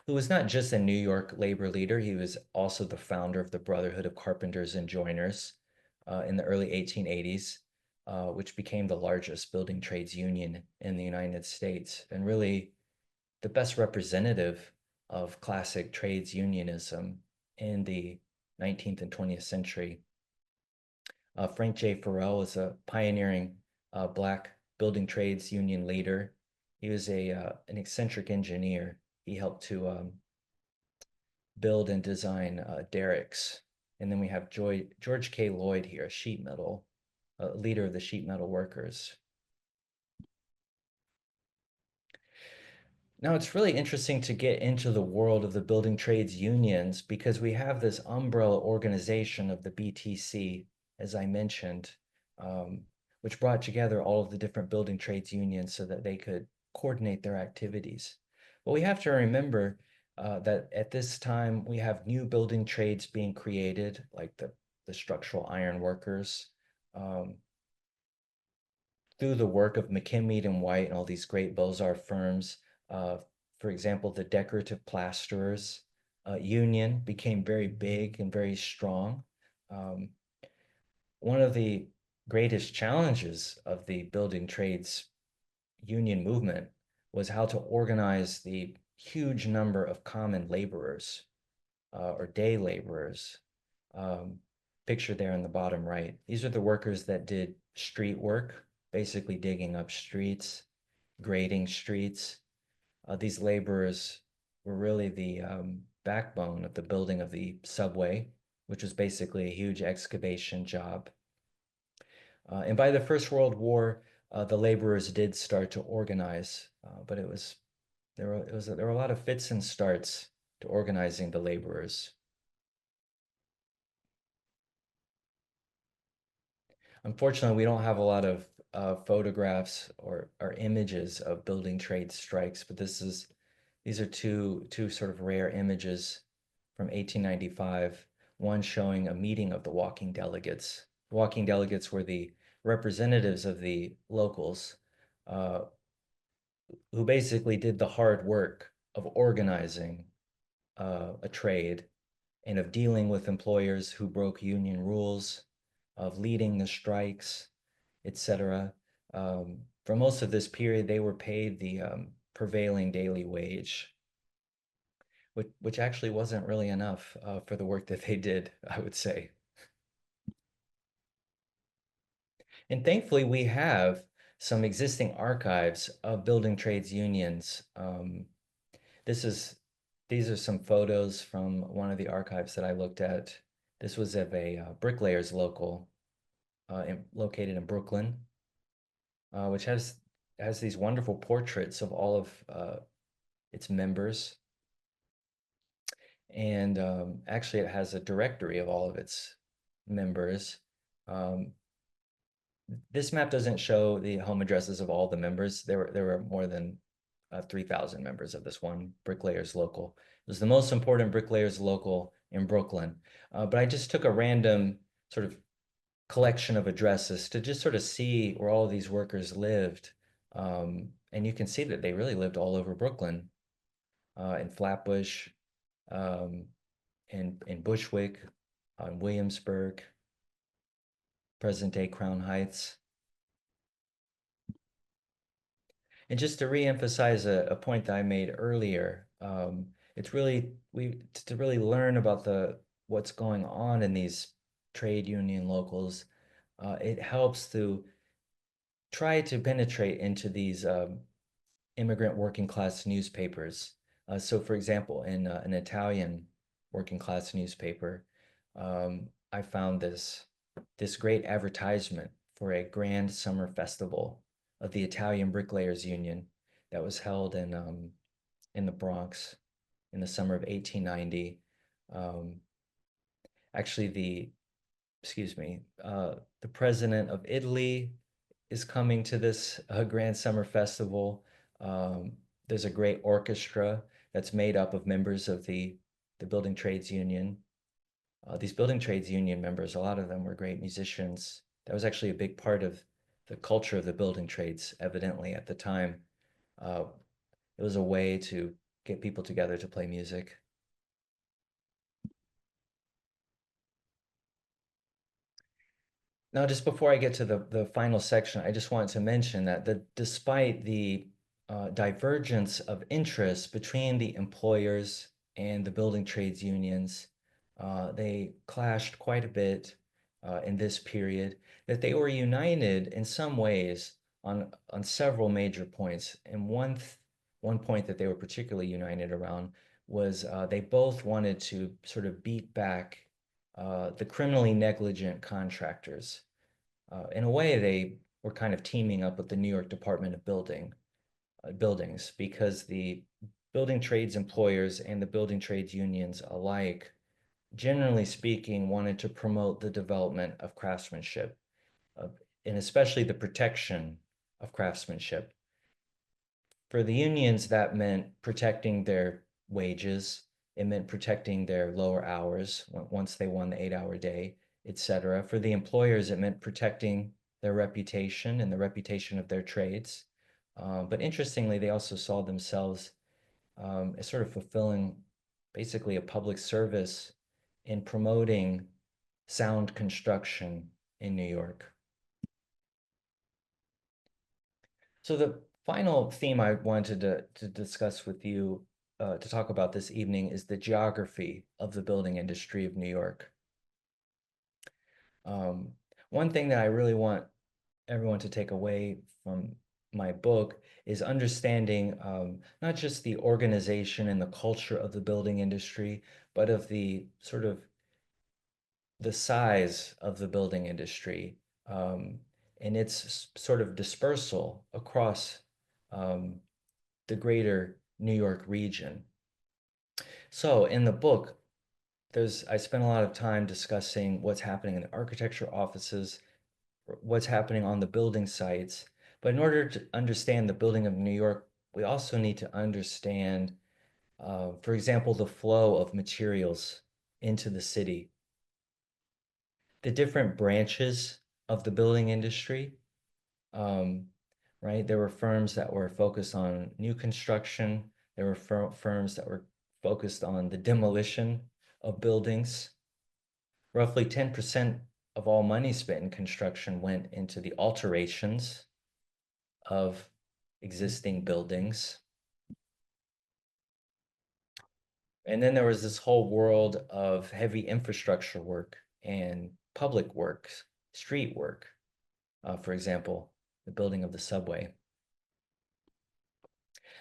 who was not just a New York labor leader, he was also the founder of the Brotherhood of Carpenters and Joiners in the early 1880s, which became the largest building trades union in the United States, and really the best representative of classic trades unionism in the 19th and 20th century. Frank J. Farrell is a pioneering Black building trades union leader. He was an eccentric engineer. He helped to build and design derricks. And then we have George K. Lloyd here, a sheet metal, leader of the sheet metal workers. Now, it's really interesting to get into the world of the building trades unions because we have this umbrella organization of the BTC, as I mentioned, which brought together all of the different building trades unions so that they could coordinate their activities. But we have to remember that at this time, we have new building trades being created, like the structural iron workers, through the work of McKinley and White and all these great Beaux-Arts firms. For example, the decorative plasterers union became very big and very strong. One of the greatest challenges of the building trades union movement was how to organize the huge number of common laborers or day laborers. Pictured there in the bottom right. These are the workers that did street work, basically digging up streets, grading streets. These laborers were really the backbone of the building of the subway, which was basically a huge excavation job. And by the First World War, the laborers did start to organize, but there were a lot of fits and starts to organizing the laborers. Unfortunately, we don't have a lot of photographs or images of building trade strikes, but these are two sort of rare images from 1895. One showing a meeting of the walking delegates. The walking delegates were the representatives of the locals, who basically did the hard work of organizing a trade and of dealing with employers who broke union rules, of leading the strikes, etc. For most of this period, they were paid the prevailing daily wage, which actually wasn't really enough for the work that they did, I would say. And thankfully, we have some existing archives of building trades unions. These are some photos from one of the archives that I looked at. This was of a bricklayers local located in Brooklyn, which has these wonderful portraits of all of its members. And actually, it has a directory of all of its members. This map doesn't show the home addresses of all the members. There were more than 3,000 members of this one bricklayers local. It was the most important bricklayers local in Brooklyn. But I just took a random sort of collection of addresses to just sort of see where all of these workers lived. And you can see that they really lived all over Brooklyn, in Flatbush, in Bushwick, in Williamsburg, present-day Crown Heights. And just to reemphasize a point that I made earlier, it's really to really learn about what's going on in these trade union locals. It helps to try to penetrate into these immigrant working class newspapers. So, for example, in an Italian working class newspaper, I found this great advertisement for a grand summer festival of the Italian Bricklayers Union that was held in the Bronx in the summer of 1890. Um, actually, the president of Italy is coming to this Grand Summer Festival. Um, there's a great orchestra that's made up of members of the Building Trades Union. These Building Trades Union members, a lot of them were great musicians. That was actually a big part of the culture of the building trades, evidently, at the time. Uh, it was a way to get people together to play music. Now, just before I get to the final section, I just want to mention that despite the divergence of interests between the employers and the building trades unions, they clashed quite a bit in this period, that they were united in some ways on several major points. And one point that they were particularly united around was they both wanted to sort of beat back the criminally negligent contractors. In a way, they were kind of teaming up with the New York Department of Buildings, because the building trades employers and the building trades unions alike, generally speaking, wanted to promote the development of craftsmanship, and especially the protection of craftsmanship. For the unions, that meant protecting their wages. It meant protecting their lower hours once they won the 8-hour day, etc. For the employers, it meant protecting their reputation and the reputation of their trades. But interestingly, they also saw themselves as sort of fulfilling basically a public service in promoting sound construction in New York. So the final theme I wanted to discuss with you, to talk about this evening, is the geography of the building industry of New York. Um, one thing that I really want everyone to take away from my book is understanding not just the organization and the culture of the building industry, but of the sort of the size of the building industry, and its sort of dispersal across um, the greater New York region. So in the book, I spent a lot of time discussing what's happening in the architecture offices, what's happening on the building sites. But in order to understand the building of New York, we also need to understand, for example, the flow of materials into the city, the different branches of the building industry. Um, right? There were firms that were focused on new construction. There were firms that were focused on the demolition of buildings. Roughly 10% of all money spent in construction went into the alterations of existing buildings. And then there was this whole world of heavy infrastructure work and public works, street work, for example, the building of the subway.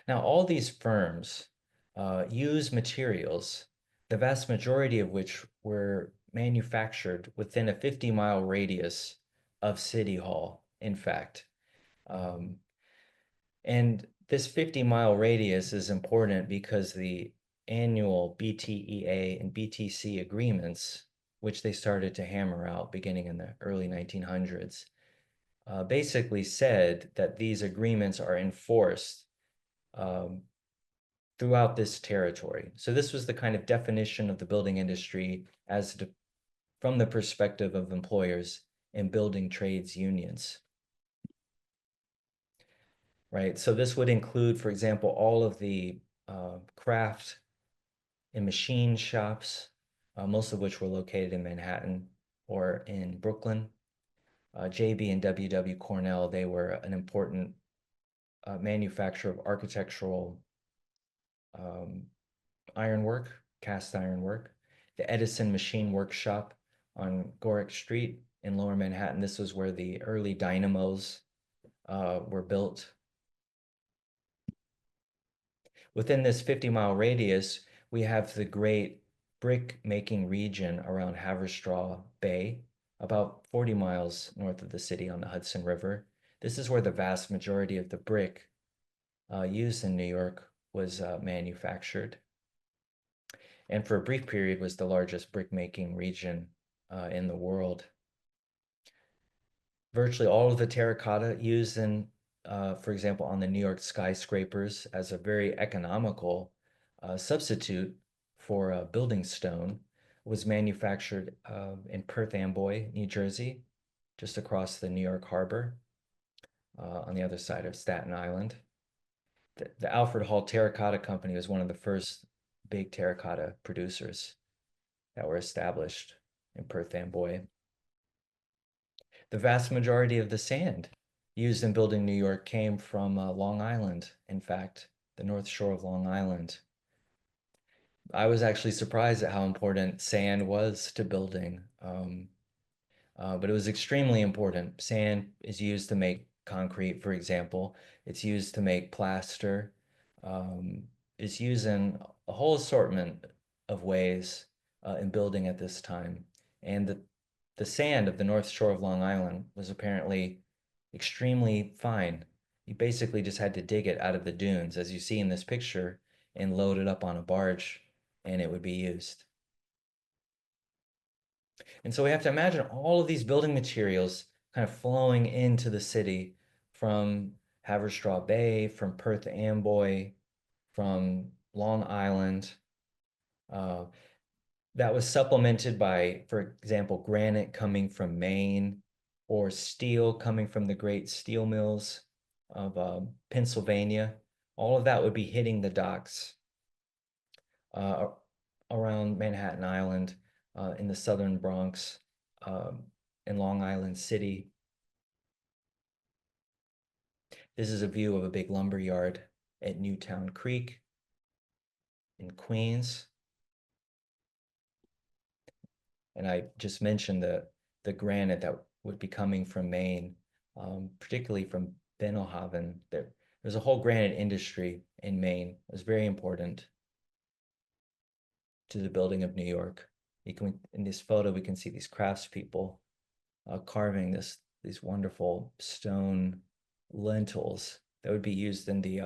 Now, all these firms use materials, the vast majority of which were manufactured within a 50-mile radius of City Hall, in fact. Um, and this 50-mile radius is important because the annual BTEA and BTC agreements, which they started to hammer out beginning in the early 1900s, basically said that these agreements are enforced um, throughout this territory. So this was the kind of definition of the building industry from the perspective of employers and building trades unions. Right? So this would include, for example, all of the craft and machine shops, most of which were located in Manhattan or in Brooklyn. JB and WW Cornell, they were an important manufacturer of architectural ironwork, cast ironwork. The Edison Machine Workshop on Gorick Street in Lower Manhattan. This was where the early dynamos were built. Within this 50-mile radius, we have the great brick making region around Haverstraw Bay, about 40 miles north of the city on the Hudson River. This is where the vast majority of the brick used in New York was manufactured, and for a brief period was the largest brick making region in the world. Virtually all of the terracotta used in, for example, on the New York skyscrapers as a very economical substitute for building stone was manufactured in Perth Amboy, New Jersey, just across the New York Harbor on the other side of Staten Island. The Alfred Hall Terracotta Company was one of the first big terracotta producers that were established in Perth Amboy. The vast majority of the sand used in building New York came from Long Island, in fact, the North Shore of Long Island. I was actually surprised at how important sand was to building, but it was extremely important. Sand is used to make concrete, for example. It's used to make plaster. It's used in a whole assortment of ways in building at this time. And the sand of the North Shore of Long Island was apparently extremely fine. You basically just had to dig it out of the dunes, as you see in this picture, and load it up on a barge, and it would be used. And so we have to imagine all of these building materials kind of flowing into the city from Haverstraw Bay, from Perth Amboy, from Long Island. Uh, that was supplemented by, for example, granite coming from Maine or steel coming from the great steel mills of Pennsylvania. All of that would be hitting the docks uh, around Manhattan Island, in the southern Bronx, in Long Island City. This is a view of a big lumber yard at Newtown Creek in Queens. And I just mentioned the granite that would be coming from Maine, particularly from Benelhaven. There's a whole granite industry in Maine. It was very important to the building of New York. In this photo, we can see these craftspeople carving these wonderful stone lintels that would be used in the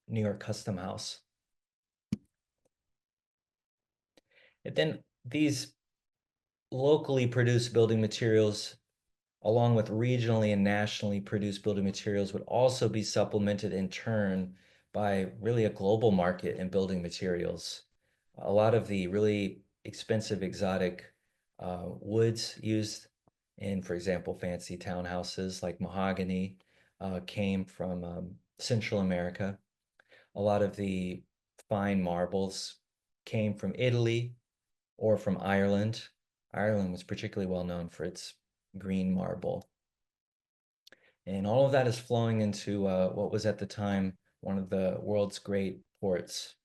New York Custom House. And then these locally produced building materials, along with regionally and nationally produced building materials, would also be supplemented in turn by really a global market in building materials. A lot of the really expensive exotic woods used in, for example, fancy townhouses like mahogany came from Central America. A lot of the fine marbles came from Italy or from Ireland. Ireland was particularly well known for its green marble. And all of that is flowing into what was at the time one of the world's great ports.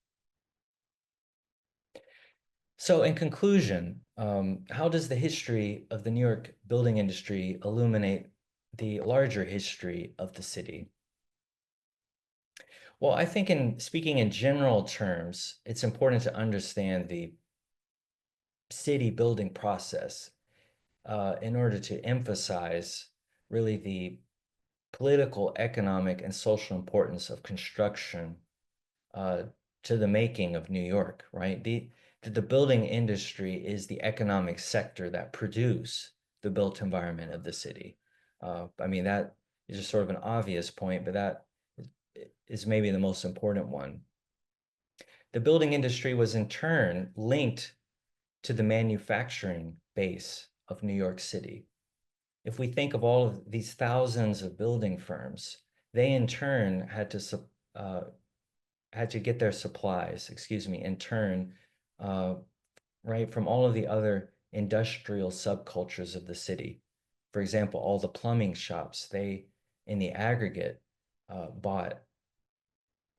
So in conclusion, how does the history of the New York building industry illuminate the larger history of the city? Well, I think in speaking in general terms, it's important to understand the city building process in order to emphasize really the political, economic, and social importance of construction uh, to the making of New York, right? The building industry is the economic sector that produce the built environment of the city. I mean, that is just sort of an obvious point, but that is maybe the most important one. The building industry was in turn linked to the manufacturing base of New York City. If we think of all of these thousands of building firms, they in turn had to get their supplies, excuse me, in turn, right, from all of the other industrial subcultures of the city. For example, all the plumbing shops, they, in the aggregate, bought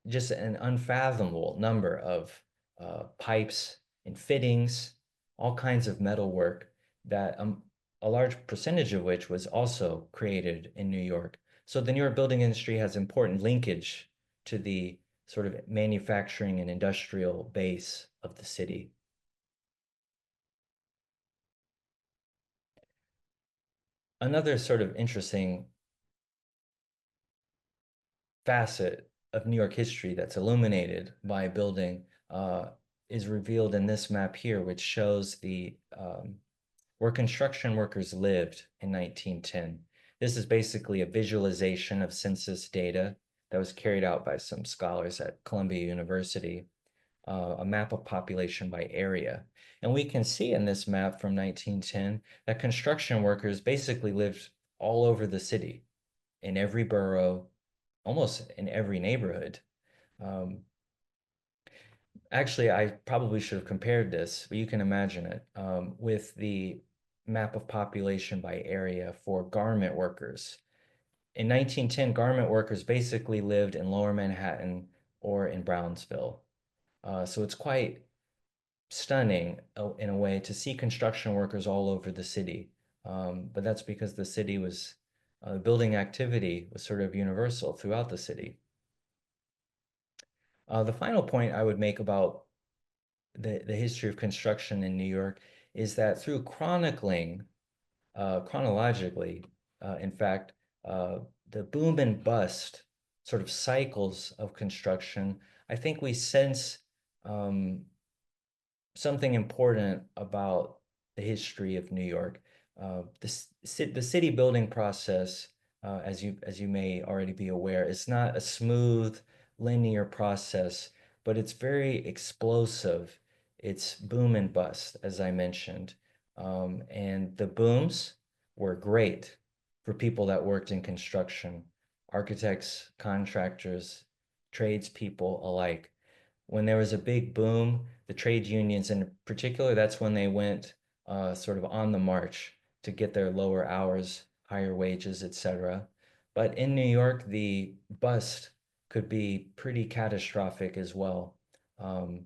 just an unfathomable number of pipes and fittings, all kinds of metal work that a large percentage of which was also created in New York. So the New York building industry has important linkage to the sort of manufacturing and industrial base of the city. Another sort of interesting facet of New York history that's illuminated by a building is revealed in this map here, which shows the where construction workers lived in 1910. This is basically a visualization of census data that was carried out by some scholars at Columbia University, a map of population by area. And we can see in this map from 1910 that construction workers basically lived all over the city, in every borough, almost in every neighborhood. Um, Actually, I probably should have compared this, but you can imagine it with the map of population by area for garment workers. In 1910, garment workers basically lived in Lower Manhattan or in Brownsville. So it's quite stunning in a way to see construction workers all over the city. But that's because the city was, building activity was sort of universal throughout the city. The final point I would make about the history of construction in New York is that through chronicling, chronologically, in fact, uh, the boom and bust sort of cycles of construction, I think we sense um, something important about the history of New York. The city building process, as you may already be aware, is not a smooth, linear process, but it's very explosive. It's boom and bust, as I mentioned. And the booms were great for people that worked in construction, architects, contractors, tradespeople alike. When there was a big boom, the trade unions in particular, that's when they went sort of on the march to get their lower hours, higher wages, etc. But in New York, the bust could be pretty catastrophic as well. Um,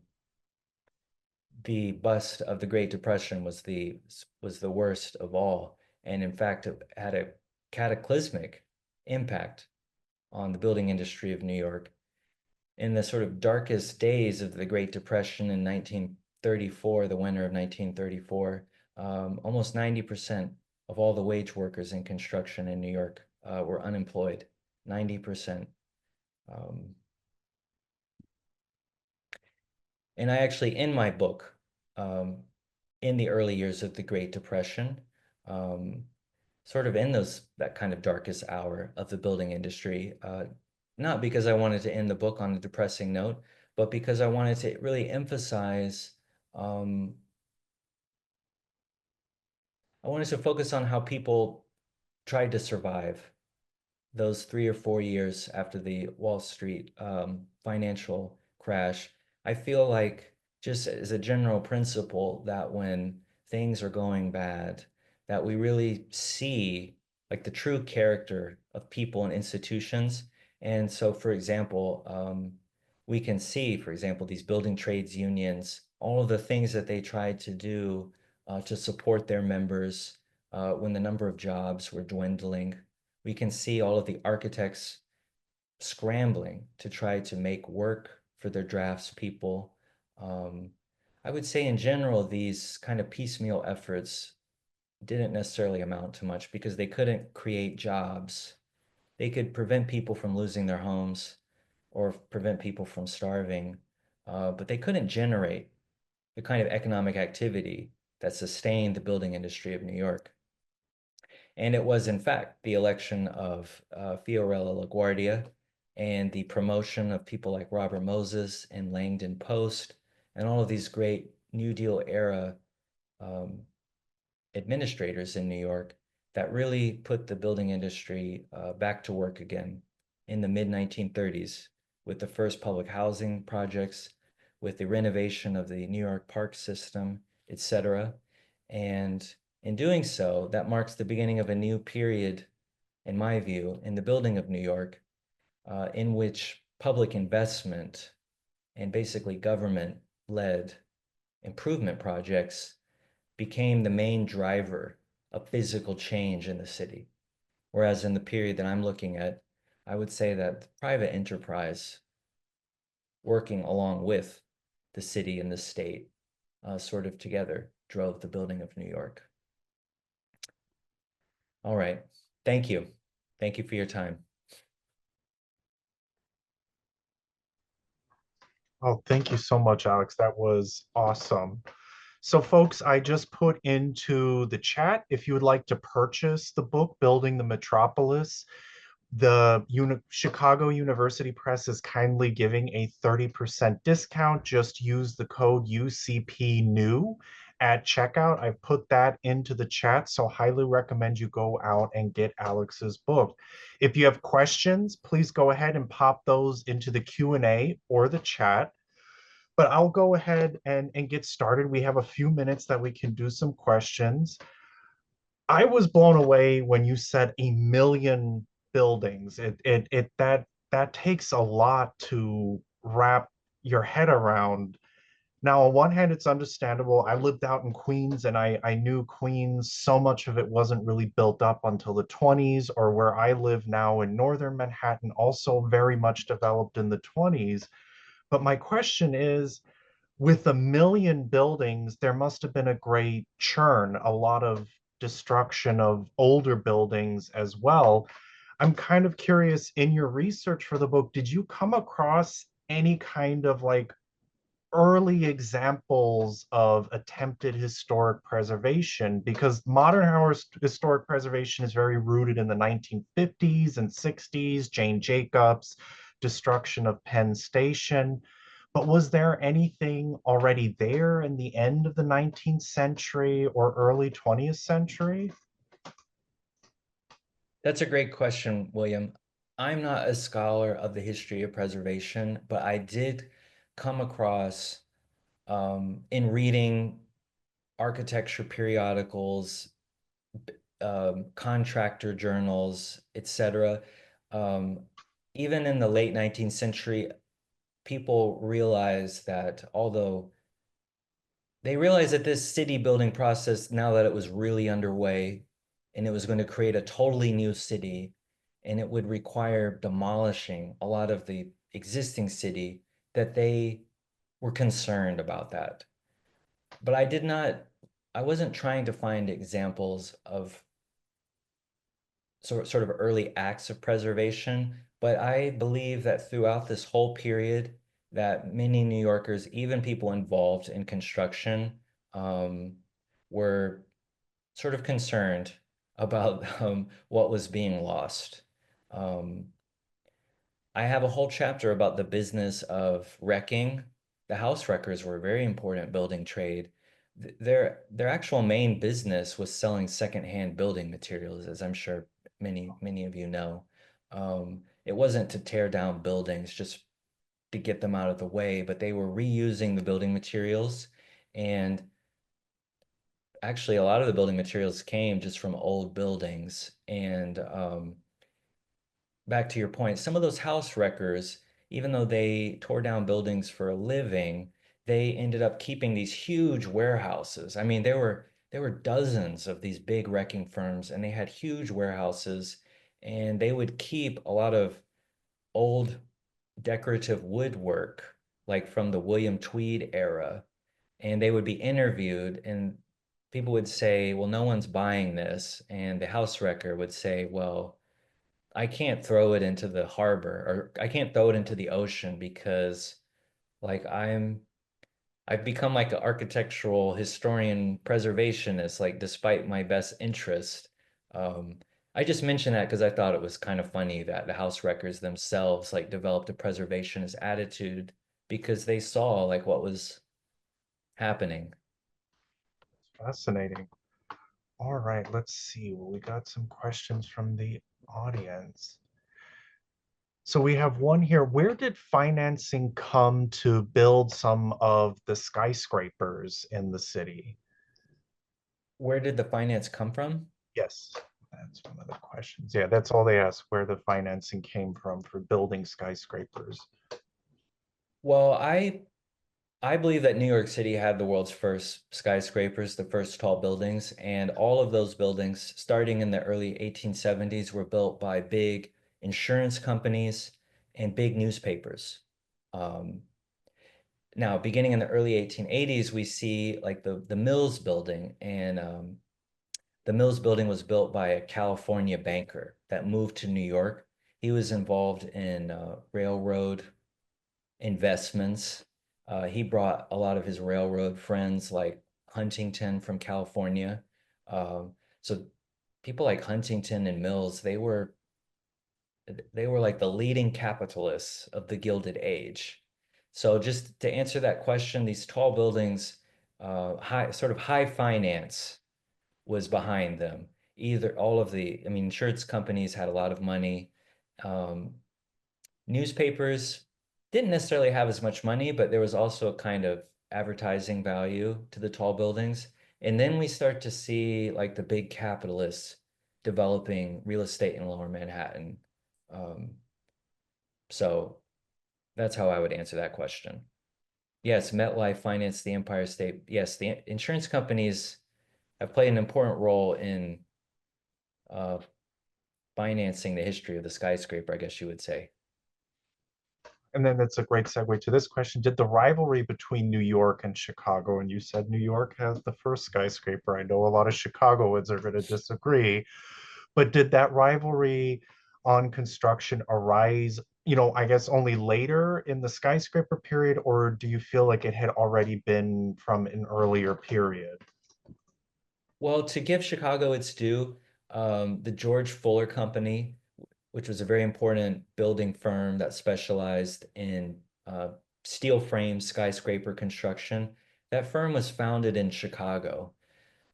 the bust of the Great Depression was the worst of all, and in fact, it had a cataclysmic impact on the building industry of New York in the sort of darkest days of the Great Depression in 1934, the winter of 1934, almost 90% of all the wage workers in construction in New York were unemployed. 90%. Um, and I actually, in my book, um, in the early years of the Great Depression, um, sort of in that kind of darkest hour of the building industry, not because I wanted to end the book on a depressing note, but because I wanted to really emphasize, um, I wanted to focus on how people tried to survive those 3 or 4 years after the Wall Street financial crash. I feel like just as a general principle that when things are going bad, that we really see like the true character of people and institutions. And so, for example, we can see, for example, these building trades unions, all of the things that they tried to do to support their members when the number of jobs were dwindling. We can see all of the architects scrambling to try to make work for their draftspeople. Um, I would say in general, these kind of piecemeal efforts didn't necessarily amount to much because they couldn't create jobs. They could prevent people from losing their homes or prevent people from starving, but they couldn't generate the kind of economic activity that sustained the building industry of New York. And it was, in fact, the election of Fiorello LaGuardia and the promotion of people like Robert Moses and Langdon Post and all of these great New Deal era um, administrators in New York that really put the building industry back to work again in the mid 1930s with the first public housing projects, with the renovation of the New York park system, etc. And in doing so, that marks the beginning of a new period, in my view, in the building of New York, in which public investment and basically government led improvement projects became the main driver of physical change in the city. Whereas in the period that I'm looking at, I would say that private enterprise working along with the city and the state sort of together drove the building of New York. All right. Thank you. Thank you for your time. Oh, thank you so much, Alex. That was awesome. So, folks, I just put into the chat if you would like to purchase the book, Building the Metropolis. Chicago University Press is kindly giving a 30% discount. Just use the code UCP new at checkout. I put that into the chat, so highly recommend you go out and get Alex's book. If you have questions, please go ahead and pop those into the Q&A or the chat. But I'll go ahead and get started. We have a few minutes that we can do some questions. I was blown away when you said a million buildings. That takes a lot to wrap your head around. Now, on one hand, it's understandable. I lived out in Queens and I knew Queens, so much of it wasn't really built up until the 20s, or where I live now in northern Manhattan, also very much developed in the 20s. But my question is, with a million buildings, there must have been a great churn, a lot of destruction of older buildings as well. I'm kind of curious, in your research for the book, did you come across any kind of like early examples of attempted historic preservation? Because modern historic preservation is very rooted in the 1950s and 60s, Jane Jacobs, destruction of Penn Station. But was there anything already there in the end of the 19th century or early 20th century? That's a great question, William. I'm not a scholar of the history of preservation, but I did come across in reading architecture periodicals, contractor journals, etc. Um, Even in the late 19th century, people realized that although they realized that this city building process, now that it was really underway, and it was going to create a totally new city, and it would require demolishing a lot of the existing city, that they were concerned about that. But I wasn't trying to find examples of sort of early acts of preservation, but I believe that throughout this whole period, that many New Yorkers, even people involved in construction, um, were sort of concerned about what was being lost. Um, I have a whole chapter about the business of wrecking. The house wreckers were a very important building trade. Their actual main business was selling secondhand building materials, as I'm sure many of you know. It wasn't to tear down buildings just to get them out of the way, but they were reusing the building materials. And actually, a lot of the building materials came just from old buildings. And back to your point, some of those house wreckers, even though they tore down buildings for a living, they ended up keeping these huge warehouses. I mean, there were dozens of these big wrecking firms, and they had huge warehouses, and they would keep a lot of old decorative woodwork, like from the William Tweed era, and they would be interviewed, and people would say, "Well, no one's buying this," and the house wrecker would say, "Well, I can't throw it into the harbor, or I can't throw it into the ocean because like I've become like an architectural historian preservationist, like despite my best interest." Um, I just mentioned that because I thought it was kind of funny that the house wreckers themselves like developed a preservationist attitude because they saw like what was happening. Fascinating. All right, let's see. Well, we got some questions from the audience. So we have one here. Where did financing come to build some of the skyscrapers in the city? Where did the finance come from? Yes, that's one of the questions. Yeah, that's all they asked, where the financing came from for building skyscrapers. Well, I believe that New York City had the world's first skyscrapers, the first tall buildings, and all of those buildings, starting in the early 1870s, were built by big insurance companies and big newspapers. Um, Now, beginning in the early 1880s, we see like the Mills building, and the Mills building was built by a California banker that moved to New York. He was involved in railroad investments, He brought a lot of his railroad friends, like Huntington from California. So people like Huntington and Mills, they were like the leading capitalists of the Gilded Age. So just to answer that question, these tall buildings, high finance was behind them. Either all of the, I mean, insurance companies had a lot of money. Um, Newspapers didn't necessarily have as much money, but there was also a kind of advertising value to the tall buildings. And then we start to see like the big capitalists developing real estate in Lower Manhattan. Um, so that's how I would answer that question. Yes, MetLife financed the Empire State. Yes, the insurance companies have played an important role in uh, financing the history of the skyscraper, I guess you would say. And then that's a great segue to this question. Did the rivalry between New York and Chicago, and you said New York has the first skyscraper. I know a lot of Chicagoans are going to disagree, but did that rivalry on construction arise, I guess only later in the skyscraper period, or do you feel like it had already been from an earlier period? Well, to give Chicago its due, the George Fuller Company, which was a very important building firm that specialized in steel frame skyscraper construction, that firm was founded in Chicago.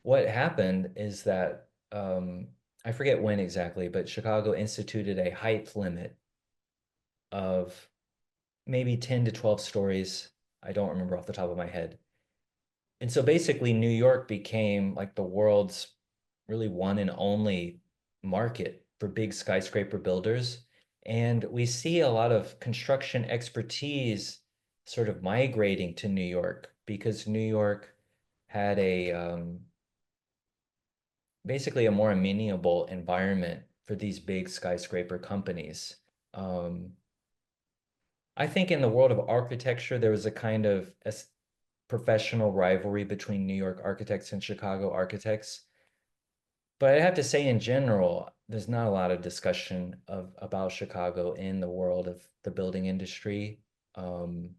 What happened is that I forget when exactly, but Chicago instituted a height limit of maybe 10 to 12 stories. I don't remember off the top of my head. And so basically, New York became like the world's really one and only market for big skyscraper builders. And we see a lot of construction expertise sort of migrating to New York because New York had basically a more amenable environment for these big skyscraper companies. Um, I think in the world of architecture, there was a kind of professional rivalry between New York architects and Chicago architects. But I have to say, in general, there's not a lot of discussion about Chicago in the world of the building industry. Um,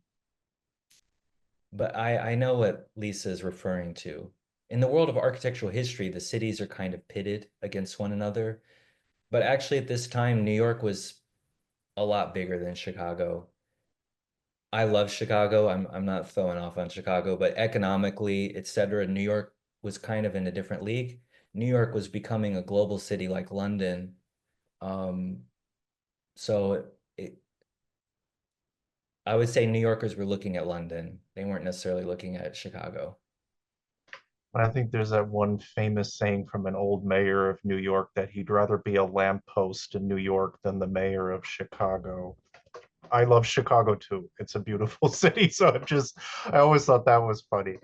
but I know what Lisa is referring to. In the world of architectural history, the cities are kind of pitted against one another. But actually, at this time, New York was a lot bigger than Chicago. I love Chicago. I'm not throwing off on Chicago, but economically, et cetera, New York was kind of in a different league. New York was becoming a global city like London. Um, so I would say New Yorkers were looking at London. They weren't necessarily looking at Chicago. I think there's that one famous saying from an old mayor of New York that he'd rather be a lamppost in New York than the mayor of Chicago. I love Chicago too. It's a beautiful city. So I always thought that was funny.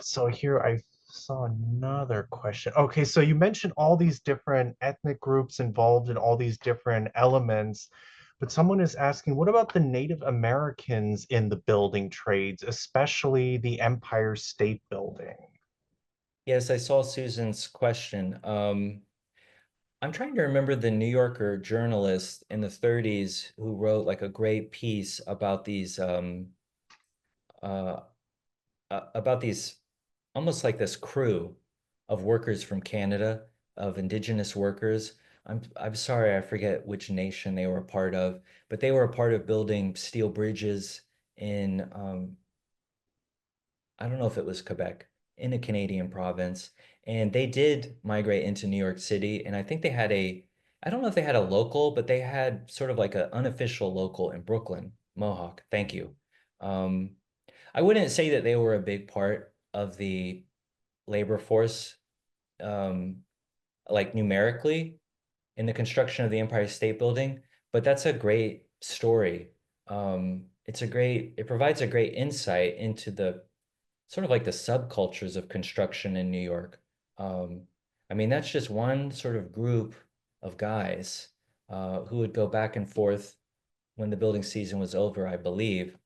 So here I saw another question. Okay, so you mentioned all these different ethnic groups involved in all these different elements, but someone is asking, what about the Native Americans in the building trades, especially the Empire State Building? Yes, I saw Susan's question. I'm trying to remember the New Yorker journalist in the 30s who wrote like a great piece uh, about these almost like this crew of workers from Canada, of indigenous workers. I'm sorry, I forget which nation they were a part of, but they were a part of building steel bridges in I don't know if it was Quebec, in a Canadian province. And they did migrate into New York City. And I think they had I don't know if they had a local, but they had sort of like an unofficial local in Brooklyn, Mohawk. Thank you. Um, I wouldn't say that they were a big part of the labor force, um, like numerically in the construction of the Empire State Building, but that's a great story. It provides a great insight into the sort of like the subcultures of construction in New York. Um, I mean, that's just one sort of group of guys who would go back and forth when the building season was over, I believe,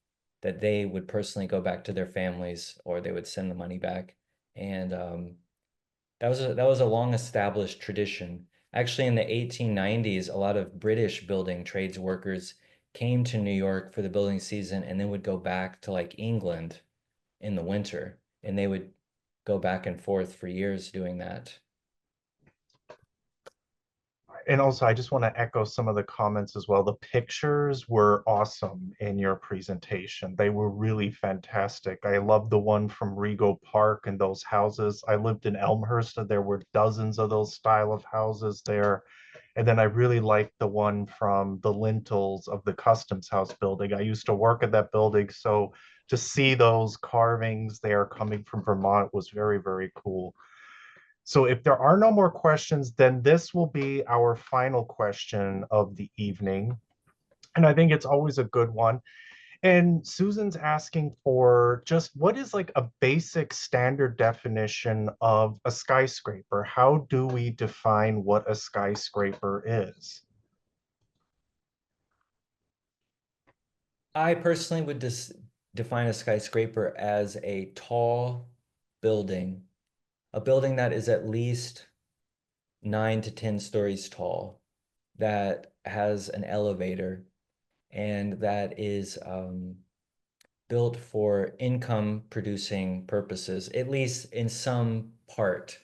that they would personally go back to their families or they would send the money back. And that was a long established tradition. Actually, in the 1890s, a lot of British building trades workers came to New York for the building season and then would go back to like England in the winter. And they would go back and forth for years doing that. And also, I just want to echo some of the comments as well. The pictures were awesome in your presentation. They were really fantastic. I love the one from Rego Park and those houses. I lived in Elmhurst, and there were dozens of those style of houses there. And then I really liked the one from the lintels of the Customs House building. I used to work at that building, so to see those carvings there coming from Vermont was very, very cool. So if there are no more questions, then this will be our final question of the evening. And I think it's always a good one. And Susan's asking for just what is like a basic standard definition of a skyscraper? How do we define what a skyscraper is? I personally would define a skyscraper as a tall building, a building that is at least 9 to 10 stories tall, that has an elevator, and that is built for income producing purposes, at least in some part.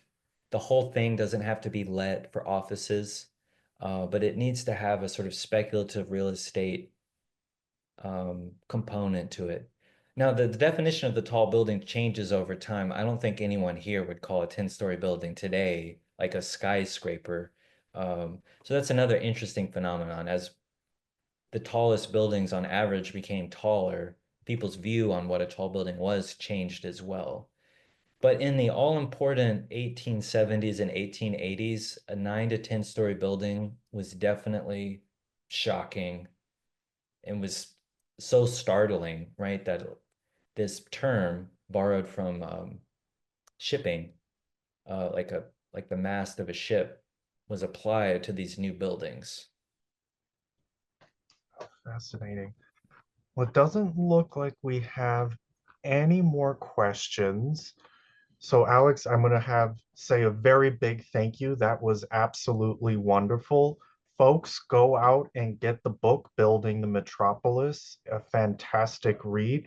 The whole thing doesn't have to be let for offices, but it needs to have a sort of speculative real estate component to it. Now, the definition of the tall building changes over time. I don't think anyone here would call a 10-story building today like a skyscraper. So that's another interesting phenomenon. As the tallest buildings on average became taller, people's view on what a tall building was changed as well. But in the all-important 1870s and 1880s, a 9 to 10 story building was definitely shocking and was so startling, right? That this term borrowed from shipping, like the mast of a ship, was applied to these new buildings. Fascinating. Well, it doesn't look like we have any more questions. So, Alex, I'm going to have say a very big thank you. That was absolutely wonderful. Folks, go out and get the book, Building the Metropolis, a fantastic read.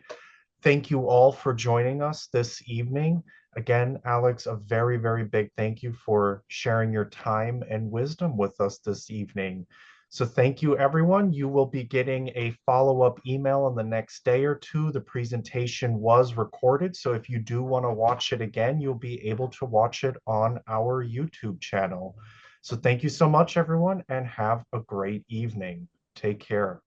Thank you all for joining us this evening. Again, Alex, a very, very big thank you for sharing your time and wisdom with us this evening. So thank you, everyone. You will be getting a follow-up email in the next day or two. The presentation was recorded, so if you do want to watch it again, you'll be able to watch it on our YouTube channel. So thank you so much, everyone, and have a great evening. Take care.